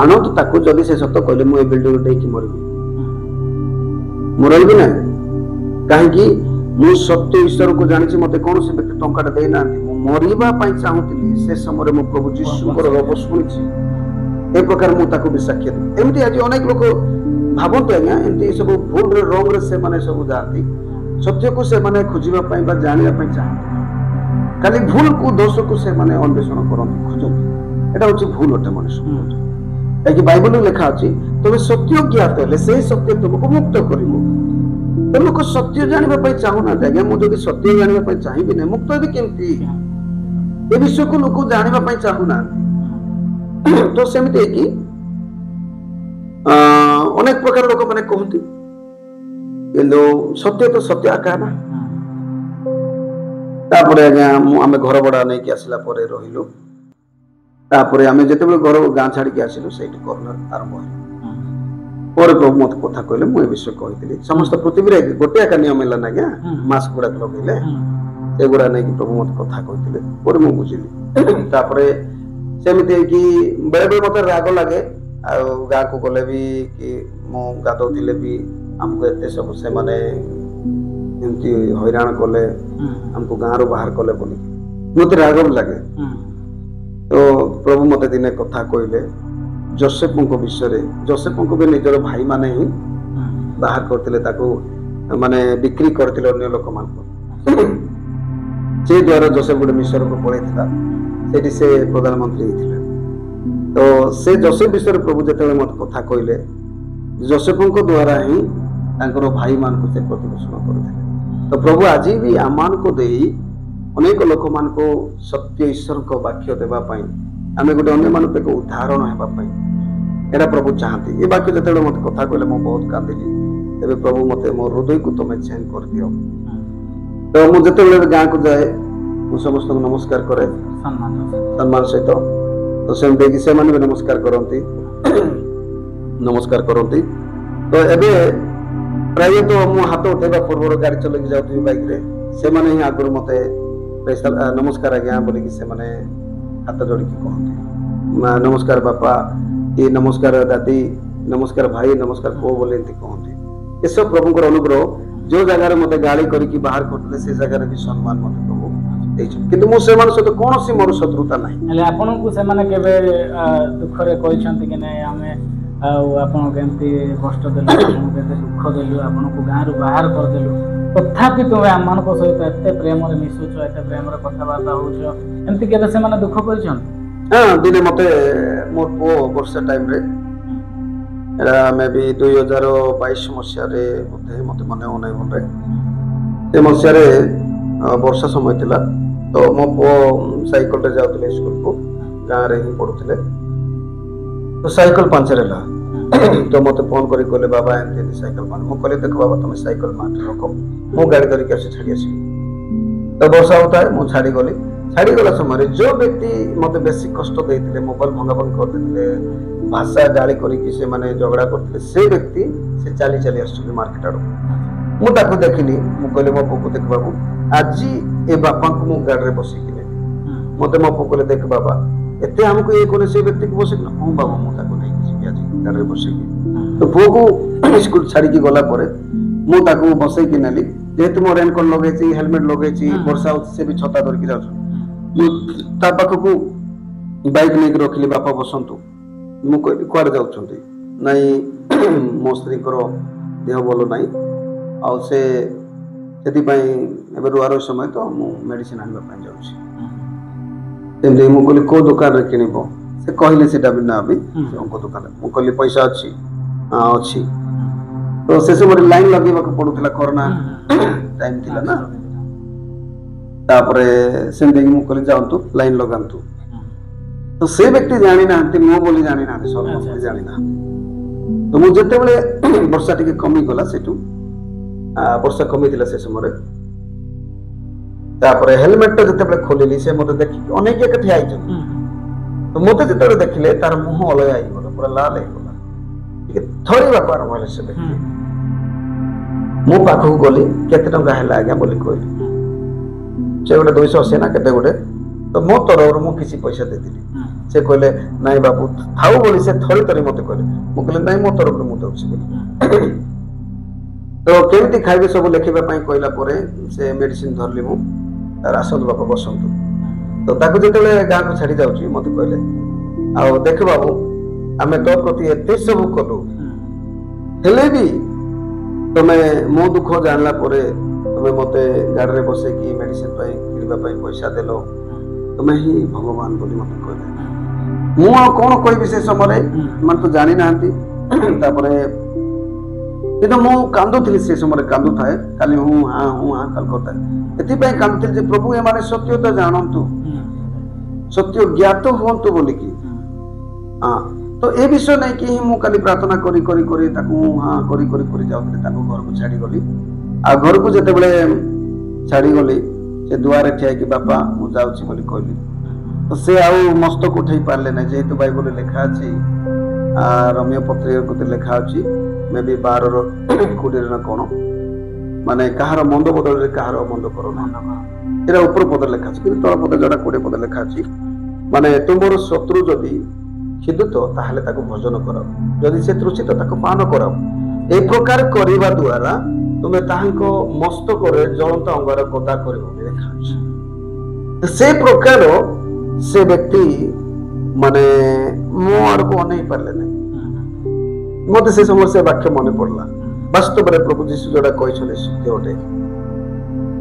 ଆଣନ୍ତୁ ତାକୁ ଯଦି ସେ ସତ କହିଲେ ମୁଁ ଏ ବିଲ୍ଡିଂ ଦେଇକି ମରିବି ମୁଁ ରହିବି ନାହିଁ କାହିଁକି ମୁଁ ସତ୍ୟ ଈଶ୍ୱରକୁ ଜାଣିଛି ମତେ କୌଣସି ବ୍ୟକ୍ତି ଟଙ୍କାଟା ଦେଇନାହାନ୍ତି ମୁଁ ମରିବା ପାଇଁ ଚାହୁଁଥିଲି ସେ ସମୟରେ ମୁଁ ପ୍ରଭୁ ଯୀଶୁଙ୍କର ରବ ଶୁଣିଛି ଏ ପ୍ରକାର ମୁଁ ତାକୁ ବି ସାକ୍ଷ୍ୟ ଦେବି ଏମିତି ଆଜି ଅନେକ ଲୋକ ଭାବନ୍ତୁ ଆଜ୍ଞା ଏମିତି ସବୁ ଭୁଲରେ ରଙ୍ଗରେ ସେମାନେ ସବୁ ଯାଆନ୍ତି ସତ୍ୟକୁ ସେମାନେ ଖୋଜିବା ପାଇଁ ବା ଜାଣିବା ପାଇଁ ଚାହାନ୍ତି ଖାଲି ଭୁଲକୁ ଦୋଷକୁ ସେମାନେ ଅନ୍ୱେଷଣ କରନ୍ତି ଖୋଜନ୍ତି ଏଟା ହଉଛି ଭୁଲ ଅଟେ ମଣିଷ କାହିଁକି ବାଇବଲରେ ଲେଖା ଅଛି ତମେ ସତ୍ୟ ଜ୍ଞାତ ହେଲେ ସେଇ ସତ୍ୟ ତୁମକୁ ମୁକ୍ତ କରିବ ଲୋକ ସତ୍ୟ ଜାଣିବା ପାଇଁ ଚାହୁଁନାହାନ୍ତି ଆଜ୍ଞା ମୁଁ ଯଦି ସତ୍ୟ ଜାଣିବା ପାଇଁ ଚାହିଁବି ନାହିଁ ମୁକ୍ତ ହେବି କେମିତି ଏ ବିଷୟକୁ ଲୋକ ଜାଣିବା ପାଇଁ ଚାହୁଁନାହାନ୍ତି ତ ସେମିତି ହେଇକି ଅନେକ ପ୍ରକାର ଲୋକମାନେ କହନ୍ତି କିନ୍ତୁ ସତ୍ୟ ତ ସତ୍ୟ ଆକା ନା ତାପରେ ଆଜ୍ଞା ଆମେ ଘର ଭଡା ନେଇକି ଆସିଲା ପରେ ରହିଲୁ ତାପରେ ଆମେ ଯେତେବେଳେ ଗାଁ ଛାଡିକି ଆସିଲୁ ସେଇଠି କରୋନା ଆରମ୍ଭ ହେଲା ପରେ ପ୍ରଭୁ ମତେ କଥା କହିଲେ ମୁଁ ଏ ବିଷୟ କହିଥିଲି ସମସ୍ତ ପୃଥିବୀରେ ଗୋଟେ ଏକା ନିୟମ ହେଲା ନା ଆଜ୍ଞା ମାସ୍କ ଗୁଡାକ ଲଗେଇଲେ ସେଗୁଡା ନେଇକି ପ୍ରଭୁ ମତେ କଥା କହିଥିଲେ ପରେ ମୁଁ ବୁଝିଲି ତାପରେ ସେମିତି ହେଇକି ବେଳେ ବେଳେ ମତେ ରାଗ ଲାଗେ ଆଉ ଗାଁକୁ ଗଲେ ବି କି ମୁଁ ଗାଧଉଥିଲେ ବି ଆମକୁ ଏତେ ସବୁ ସେମାନେ ଏମିତି ହଇରାଣ କଲେ ଆମକୁ ଗାଁରୁ ବାହାର କଲେ ବୋଲି ମତେ ରାଗ ଲାଗେ ତ ପ୍ରଭୁ ମତେ ଦିନେ କଥା କହିଲେ ଯୋସେଫଙ୍କ ବିଷୟରେ ଯୋସେଫଙ୍କୁ ବି ନିଜର ଭାଇ ମାନେ ହିଁ ବାହାର କରିଥିଲେ ତାକୁ ମାନେ ବିକ୍ରି କରିଥିଲେ ଅନ୍ୟ ଲୋକମାନଙ୍କୁ ସେ ଦ୍ୱାରା ଯୋସେଫ ଗୋଟେ ମିଶରକୁ ପଳେଇଥିଲା ସେଠି ସେ ପ୍ରଧାନମନ୍ତ୍ରୀ ହେଇଥିଲା ତ ସେ ଯୋସେଫ ବିଷୟରେ ପ୍ରଭୁ ଯେତେବେଳେ ମତେ କଥା କହିଲେ ଯୋସେଫଙ୍କ ଦ୍ୱାରା ହିଁ ତାଙ୍କର ଭାଇମାନଙ୍କୁ ସେ ପ୍ରତିପୋଷଣ କରୁଥିଲେ ତ ପ୍ରଭୁ ଆଜି ବି ଆମମାନଙ୍କୁ ଦେଇ ଅନେକ ଲୋକମାନଙ୍କୁ ସତ୍ୟ ଈଶ୍ୱରଙ୍କ ବାକ୍ୟ ଦେବା ପାଇଁ ଆମେ ଗୋଟେ ଅନ୍ୟମାନଙ୍କୁ ଏକ ଉଦାହରଣ ହେବା ପାଇଁ ଏଇଟା ପ୍ରଭୁ ଚାହାନ୍ତି ଏ ବାକ୍ୟ ଯେତେବେଳେ ମତେ କଥା କହିଲେ ମୁଁ ବହୁତ କାନ୍ଦିଲି ତେବେ ପ୍ରଭୁ ମତେ ମୋ ହୃଦୟକୁ ତମେ ଚେଞ୍ଜ କରିଦିଅ ତ ମୁଁ ଯେତେବେଳେ ଗାଁକୁ ଯାଏ ମୁଁ ସମସ୍ତଙ୍କୁ ନମସ୍କାର କରେ ସମ୍ମାନ ସହିତ ତ ସେମିତି ସେମାନେ ବି ନମସ୍କାର କରନ୍ତି ତ ଏବେ ପ୍ରାୟତଃ ମୁଁ ହାତ ଉଠେଇବା ପୂର୍ବରୁ ଗାଡି ଚଲେଇକି ଯାଉଥିବି ବାଇକରେ ସେମାନେ ହିଁ ଆଗରୁ ମତେ ନମସ୍କାର ଆଜ୍ଞା ବୋଲିକି ସେମାନେ ହାତ ଯୋଡ଼ିକି କହନ୍ତି ନମସ୍କାର ବାପା କି ନମସ୍କାର ଦାଦି ନମସ୍କାର ଭାଇ ନମସ୍କାର ପୁଅ ବୋଲି ଏମିତି କହନ୍ତି ଏସବୁ ପ୍ରଭୁଙ୍କର ଅନୁଗ୍ରହ ଯୋଉ ଜାଗାରେ ମତେ ଗାଳି କରିକି ବାହାର କରୁଥିଲେ ସେ ଜାଗାରେ ବି ସମ୍ମାନ ମତେ ପ୍ରଭୁ ଦେଇଛନ୍ତି କିନ୍ତୁ ମୁଁ ସେମାନଙ୍କ ସହିତ କୌଣସି ମୋର ଶତ୍ରୁତା ନାହିଁ ହେଲେ ଆପଣଙ୍କୁ ସେମାନେ କେବେ ଦୁଃଖରେ କହିଛନ୍ତି କି ନାଇଁ ଆମେ ଆଉ ଆପଣଙ୍କୁ ଏମିତି କଷ୍ଟ ଦେଲୁ ଆପଣଙ୍କୁ ଏତେ ଦୁଃଖ ଦେଲୁ ଆପଣଙ୍କୁ ଗାଁରୁ ବାହାର କରିଦେଲୁ ତଥାପି ତୁମେ ଆମମାନଙ୍କ ସହିତ ଏତେ ପ୍ରେମରେ ମିଶୁଛ ଏତେ ପ୍ରେମରେ କଥାବାର୍ତ୍ତା ହଉଛ ଏମିତି କେବେ ସେମାନେ ଦୁଃଖ କରିଛନ୍ତି ଦିନେ ମତେ ମୋ ପୁଅ ବର୍ଷା ଟାଇମରେ ଏଟା ମେ ବି 2022 ମସିହାରେ ବୋଧେ ମତେ ମନେ ହଉନାହିଁ ଭଲରେ ସେ ମସିହାରେ ବର୍ଷା ସମୟ ଥିଲା ତ ମୋ ପୁଅ ସାଇକେଲରେ ଯାଉଥିଲେ ସ୍କୁଲକୁ गाँव रे ही पढ़ुले तो साइकिल पंचर है तो मत फोन कर कहले बाबा एमती साइकिल पान मु कहले देख बाबा तुम साइकिल माट रख मु गाड़ी धरिक आसी छाड़ी आसी तो वर्षा होता है मु छाड़ी गली छाड़ी गला समय जो व्यक्ति मत बेसी कष्ट देते मोबाइल भंगा भंग कर देते भाषा गाड़ी करके से माने झगड़ा करते से व्यक्ति से चली चली आस मार्केट आड़ मुझे देखिली मु कहले मो पुक देख बाबू आज ए बापा को मु गाड़ी में बसिक मत मो पुक कहले देख बाबा एते हमको ये कोने से व्यक्ति को बसिक हां बाबा मु ताको नहीं किसी आज गाड़ी में बसिक तो पुक को स्कूल छाड़ी की गला परे मु ताको बसई कि नेली जेहेतु मो रेनकोट लगेची हेलमेट लगेची वर्षा होती से भी छता धरकी जाऊ ता पाखकू बाइक नहीं रखिली बापा बसंतु मु कहली कुआडे जाउछंती नाही मो स्त्री को देह भलो नाही आ से सेति पई एबे रुआर समय तो मु मेडिसिन आनबा पई जाउछि तेमदे मु कहली को दुकान रे किनिबो से कहले सेटा भी ना अभी उनको दुकान मु कहली पैसा अछि हां अछि तो से समय लाइन लगेबा को पडुतला कोरोना टाइम थिला ना तापरे सेमदे मु कहली जाउतु लाइन लगांतु तो से व्यक्ति जानी ना मो बोली जानी ना सब बोली जानी ना तो मु जते बेले वर्षा टिके कमी गला सेटू वर्षा कमी थिला से समय तापरे हेलमेट तो जते बेले खोलिली से मते देखि अनेक एक ठिया आइ तो मते जते बेले देखिले तार मुंह अलग आइ गला पूरा लाल आइ गला टिके थोड़ी बाको आरंभ होले से व्यक्ति मु पाखु गली केते टंका हैला आज्ञा बोली कहली से गोटे 280 ना केते गोटे तो मो तरफ मु किसी पैसा दे दिली से कहले नाई बाबू थाउ बोली से थोड़ी तरी मते कहले मु कहले नाई मो तरफ मु दउछि बोली तो केमती खाइबे सब लेखिबा पई कहला परे से मेडिसिन धरली मु रासन बापा बसंतु तो ताको जेतेले गां को छाडी जाउछि मते कहले आ देख बाबू आमे तो प्रति एते सब कलु हेले भी तमे मो दुख जानला परे तमे मते गाड़ी रे बसे की मेडिसिन पई किनिबा पई पैसा देलो तमे ही भगवान बोली मते कहले मु कोन कहबी से समय मन तो जानि नांती तापरे किंतु मु कांदुथली से समय कांदु थाए खाली हूं हां कल करता एथि पई कांदुथली जे प्रभु ए माने सत्यता जानंतु सत्य ज्ञात होंतु बोली की हां तो ए विषय नहीं कि मु खाली प्रार्थना करी करी करी ताकू हां करी करी करी जाउथले ताकू घर को छाडी गली आ घर को जते बेले छाडी गली से दुआरे ठिया कि बापा मु जाउछि बोली कहली तो से आउ मस्तक उठै पारले नै जेहेतु बाइबल लिखा अछि आ रम्य पत्र को लिखा अछि मे भी 12 रो 20 ना कोन माने कहार मंद बदल रे कहार मंद करो ना एरा ऊपर पद लिखा अछि कि तळ पद जडा 20 पद लिखा अछि माने तुमरो शत्रु जदी खिदुत ताहले ताको भोजन करो जदी से तृषित ताको पान करो ए प्रकार करिबा द्वारा तुमे ताहांको मस्तक रे जलंत अंगार गदा करिवो लिखा अछि से प्रकार से व्यक्ति माने मो आड़ को अनै पारले नै मते से समय से वाक्य मने पड़ला वास्तव रे प्रभु यीशु जोडा कहि छले सत्य ओटे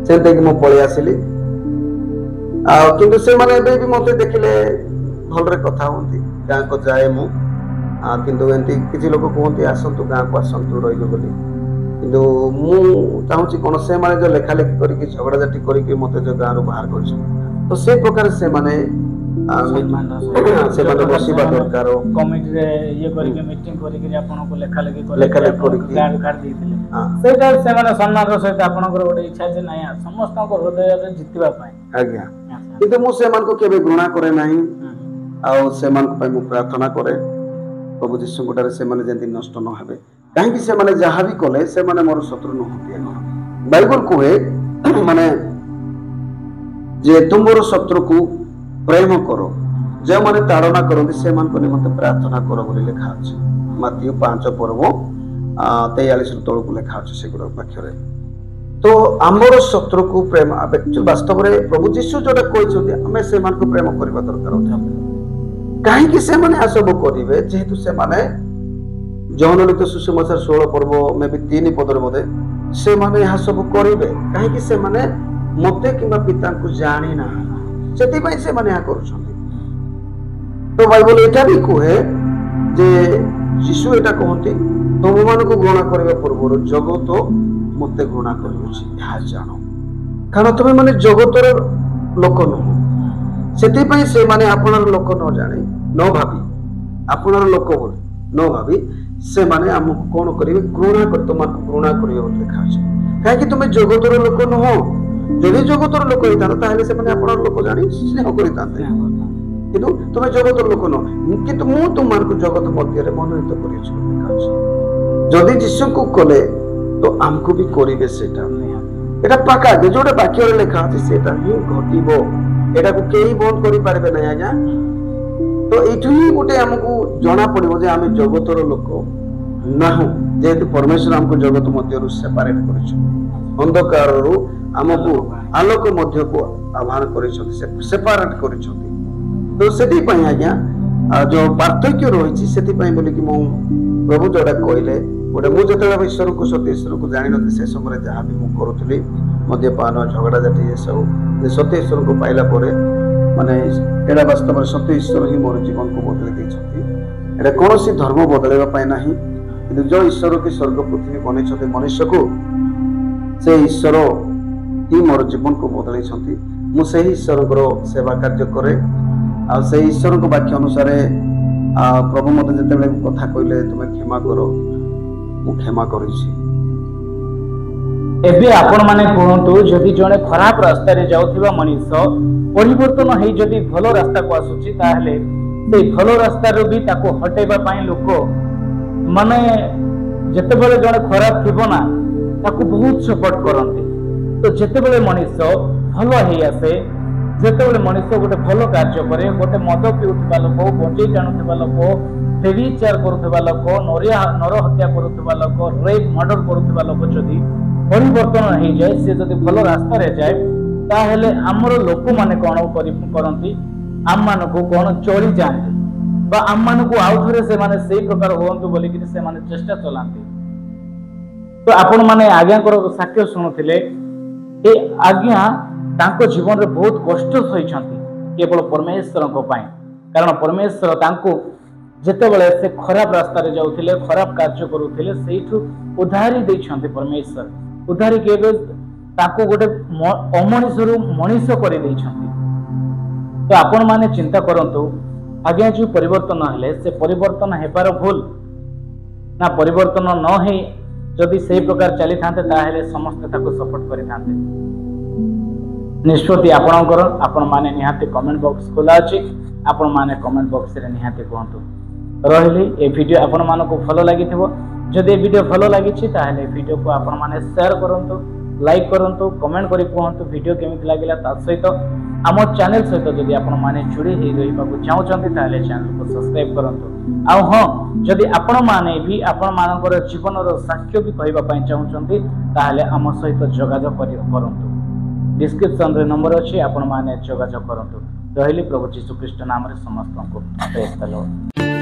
सेते कि मो पळि आसिली आ किंतु से माने बे भी मते देखिले भलरे कथा होंती गाँ को जाए मु किंतु एंती किछि लोक कहंती आसंतु गाँ को आसंतु रहिबो बोली किंतु मु चाहूची कोन से माने जो लेखा लेखी करी कि झगड़ा जाटी करी कि मते जो गाँ रो बाहर करछ तो से प्रकार से माने से माने बसिबा दरकार कमिटी रे ये करी के मीटिंग करी के आपन को लेखा लेखी करी गाँ काट देथिले सेटा से माने सम्मान रो सहित आपन को गोटे इच्छा जे नै समस्त को हृदय रे जितबा पई आज्ञा किंतु मु से मान को केबे घृणा करे नाही आ से मान को पई मु प्रार्थना करे प्रभु यीशु गुटारे से माने जेंति नष्ट न हेबे काहे कि से माने जहा भी कले से माने मोर शत्रु न होती बाइबल कहे माने जे तुमरो शत्रु को प्रेम करो जे माने ताड़ना करंती से मान को निमंते प्रार्थना करो बोली लिखा अछि मत्ती 5 पर्व 43 तळ को लिखा अछि से गुड वाक्य रे तो हमरो शत्रु को प्रेम एक्चुअली वास्तव रे प्रभु यीशु जोटा कहै छथि हमें से मान को प्रेम करबा दरकार होता काहे कि से माने आसब करिवे जेहेतु से माने जौनलित सुसमाचार 16 पर्व में भी 3 पदर बोधे से माने यह सब करिवे काहे कि से माने मते किबा पिता को जानि ना सेति पई से माने या करूछथि तो बाइबल एटा भी कहे जे यीशु एटा कहंती तुम मान को घृणा करबा पूर्व जगत मते घृणा करिवछि यह जानो कारण तुम माने जगतर लोक न ସେଥିପାଇଁ ସେମାନେ ଆପଣର ଲୋକ ନ ଜାଣି ନ ଭାବି ଆପଣର ଲୋକ ବୋଲି ନ ଭାବି ସେମାନେ ଆମକୁ କଣ କରିବେ ଘୃଣା କରି ତୁମକୁ ଘୃଣା କରିବେ ବୋଲି ଲେଖା ଅଛି। କାହିଁକି ତୁମେ ଜଗତର ଲୋକ ନୁହଁ। ଯଦି ଜଗତର ଲୋକ ହେଇଥାନ୍ତା ତାହେଲେ ସେମାନେ ଆପଣର ଲୋକ ଜାଣି ସ୍ନେହ କରିଥାନ୍ତେ, କିନ୍ତୁ ତୁମେ ଜଗତର ଲୋକ ନୁହଁ। କିନ୍ତୁ ମୁଁ ତୁମମାନଙ୍କୁ ଜଗତ ମଧ୍ୟରେ ମନୋନୀତ କରିଛି ବୋଲି ଲେଖା ଅଛି। ଯଦି ଯୀଶୁଙ୍କୁ କଲେ ତ ଆମକୁ ବି କରିବେ। ସେଇଟା ଏଇଟା ପାକା ଯୋଉଟା ବାକ୍ୟରେ ଲେଖା ଅଛି ସେଇଟା ହିଁ ଘଟିବ। ଏଟାକୁ କେହି ବନ୍ଦ କରିପାରିବେ ନାହିଁ ଆଜ୍ଞା। ତ ଏଇଠୁ ହିଁ ଗୋଟେ ଆମକୁ ଜଣା ପଡିବ ଯେ ଆମେ ଜଗତର ଲୋକ ନାହୁଁ, ଯେହେତୁ ପରମେଶ୍ୱର ଆମକୁ ଜଗତ ମଧ୍ୟରୁ ସେପାରେଟ କରିଛନ୍ତି, ଅନ୍ଧକାରରୁ ଆମକୁ ଆଲୋକ ମଧ୍ୟକୁ ଆହ୍ୱାନ କରିଛନ୍ତି, ସେପାରେଟ କରିଛନ୍ତି। ତ ସେଥିପାଇଁ ଆଜ୍ଞା ଯୋଉ ପାର୍ଥକ୍ୟ ରହିଛି ସେଥିପାଇଁ ବୋଲିକି ମୁଁ ପ୍ରଭୁ ଯୋଉଟା କହିଲେ ଗୋଟେ ମୁଁ ଯେତେବେଳେ ଈଶ୍ୱରକୁ ସତ୍ୟ ଈଶ୍ୱରକୁ ଜାଣିନଥିଲି ସେ ସମୟରେ ଯାହା ବି ମୁଁ କରୁଥିଲି ମଦ୍ୟପାନ ଝଗଡ଼ାଝାଟି ଏସବୁ, ସତ୍ୟ ଈଶ୍ୱରକୁ ପାଇଲା ପରେ ମାନେ ଏଇଟା ବାସ୍ତବରେ ସତ୍ୟ ଈଶ୍ୱର ହିଁ ମୋର ଜୀବନକୁ ବଦଳି ଦେଇଛନ୍ତି। ଏଇଟା କୌଣସି ଧର୍ମ ବଦଳାଇବା ପାଇଁ ନାହିଁ, କିନ୍ତୁ ଯୋଉ ଈଶ୍ୱର କି ସ୍ୱର୍ଗ ପୃଥିବୀ ବନେଇଛନ୍ତି ମନୁଷ୍ୟକୁ, ସେ ଈଶ୍ୱର ହିଁ ମୋର ଜୀବନକୁ ବଦଳେଇଛନ୍ତି। ମୁଁ ସେହି ଈଶ୍ୱରଙ୍କର ସେବା କାର୍ଯ୍ୟ କରେ। ଆଉ ସେଇ ଈଶ୍ୱରଙ୍କ ବାକ୍ୟ ଅନୁସାରେ ପ୍ରଭୁ ମୋତେ ଯେତେବେଳେ କଥା କହିଲେ ତୁମେ କ୍ଷମା କର, ମୁଁ କ୍ଷମା କରିଛି। ଏବେ ଆପଣ ମାନେ କୁହନ୍ତୁ, ଯଦି ଜଣେ ଖରାପ ରାସ୍ତାରେ ଯାଉଥିବା ମଣିଷ ପରିବର୍ତ୍ତନ ହେଇ ଯଦି ଭଲ ରାସ୍ତାକୁ ଆସୁଛି ତାହେଲେ ସେଇ ଭଲ ରାସ୍ତାରୁ ବି ତାକୁ ହଟେଇବା ପାଇଁ ଲୋକ ମାନେ ଯେତେବେଳେ ଜଣେ ଖରାପ ଥିବ ନା ତାକୁ ବହୁତ ସପୋର୍ଟ କରନ୍ତି। ତ ଯେତେବେଳେ ମଣିଷ ଭଲ ହେଇ ଆସେ, ଯେତେବେଳେ ମଣିଷ ଗୋଟେ ଭଲ କାର୍ଯ୍ୟ କରେ, ଗୋଟେ ମଦ ପିଉଥିବା ଲୋକ, ବଞ୍ଚେଇ ଟାଣୁଥିବା ଲୋକ, ବ୍ୟଭିଚାର କରୁଥିବା ଲୋକ, ନର ହତ୍ୟା କରୁଥିବା ଲୋକ, ରେପ୍ ମର୍ଡର କରୁଥିବା ଲୋକ ଯଦି ପରିବର୍ତ୍ତନ ହେଇଯାଏ, ସେ ଯଦି ଭଲ ରାସ୍ତାରେ ଯାଏ, ତାହେଲେ ଆମର ଲୋକମାନେ କଣ କରନ୍ତି, ଆମମାନଙ୍କୁ କଣ ଚଳି ଯାଆନ୍ତି ବା ଆମମାନଙ୍କୁ ଆଉ ଥରେ ସେମାନେ ସେଇ ପ୍ରକାର ହୁଅନ୍ତୁ ବୋଲିକିରି ସେମାନେ ଚେଷ୍ଟା ଚଲାନ୍ତି। ତ ଆପଣ ମାନେ ଆଜ୍ଞାଙ୍କର ସାକ୍ଷ୍ୟ ଶୁଣୁଥିଲେ, ଏ ଆଜ୍ଞା ତାଙ୍କ ଜୀବନରେ ବହୁତ କଷ୍ଟ ସହିଛନ୍ତି କେବଳ ପରମେଶ୍ୱରଙ୍କ ପାଇଁ। କାରଣ ପରମେଶ୍ୱର ତାଙ୍କୁ ଯେତେବେଳେ ସେ ଖରାପ ରାସ୍ତାରେ ଯାଉଥିଲେ, ଖରାପ କାର୍ଯ୍ୟ କରୁଥିଲେ, ସେଇଠୁ ଉଦ୍ଧାରି ଦେଇଛନ୍ତି ପରମେଶ୍ୱର। ଉଦ୍ଧାରିକି ଏବେ ତାକୁ ଗୋଟେ ଅମଣିଷରୁ ମଣିଷ କରିଦେଇଛନ୍ତି। ତ ଆପଣ ମାନେ ଚିନ୍ତା କରନ୍ତୁ, ଆଜ୍ଞା ଯୋଉ ପରିବର୍ତ୍ତନ ହେଲେ, ସେ ପରିବର୍ତ୍ତନ ହେବାର ଭୁଲ ନା ପରିବର୍ତ୍ତନ ନ ହେଇ ଯଦି ସେଇ ପ୍ରକାର ଚାଲିଥାନ୍ତେ ତାହେଲେ ସମସ୍ତେ ତାକୁ ସପୋର୍ଟ କରିଥାନ୍ତେ। ନିଷ୍ପତ୍ତି ଆପଣଙ୍କର। ଆପଣ ମାନେ ନିହାତି କମେଣ୍ଟ ବକ୍ସ ଖୋଲା ଅଛି, ଆପଣ ମାନେ କମେଣ୍ଟ ବକ୍ସରେ ନିହାତି କୁହନ୍ତୁ। ରହିଲି, ଏ ଭିଡ଼ିଓ ଆପଣ ମାନଙ୍କୁ ଭଲ ଲାଗିଥିବ। ଯଦି ଏ ଭିଡ଼ିଓ ଭଲ ଲାଗିଛି ତାହେଲେ ଏ ଭିଡ଼ିଓକୁ ଆପଣ ମାନେ ସେୟାର କରନ୍ତୁ, ଲାଇକ୍ କରନ୍ତୁ, କମେଣ୍ଟ କରି କୁହନ୍ତୁ ଭିଡ଼ିଓ କେମିତି ଲାଗିଲା। ତା ସହିତ ଆମ ଚ୍ୟାନେଲ ସହିତ ଯଦି ଆପଣ ମାନେ ଯୋଡ଼ି ହେଇ ରହିବାକୁ ଚାହୁଁଛନ୍ତି ତାହେଲେ ଚ୍ୟାନେଲକୁ ସବସ୍କ୍ରାଇବ କରନ୍ତୁ। ଆଉ ହଁ, ଯଦି ଆପଣ ମାନେ ବି ଆପଣ ମାନଙ୍କର ଜୀବନର ସାକ୍ଷ୍ୟ ବି କହିବା ପାଇଁ ଚାହୁଁଛନ୍ତି ତାହେଲେ ଆମ ସହିତ ଯୋଗାଯୋଗ କରନ୍ତୁ। ଡିସ୍କ୍ରିପ୍ସନରେ ନମ୍ବର ଅଛି, ଆପଣ ମାନେ ଯୋଗାଯୋଗ କରନ୍ତୁ। ରହିଲି, ପ୍ରଭୁ ଯୀଶୁ ଖ୍ରୀଷ୍ଟ ନାମରେ ସମସ୍ତଙ୍କୁ ପ୍ରେଜ୍ ଦ ଲର୍ଡ।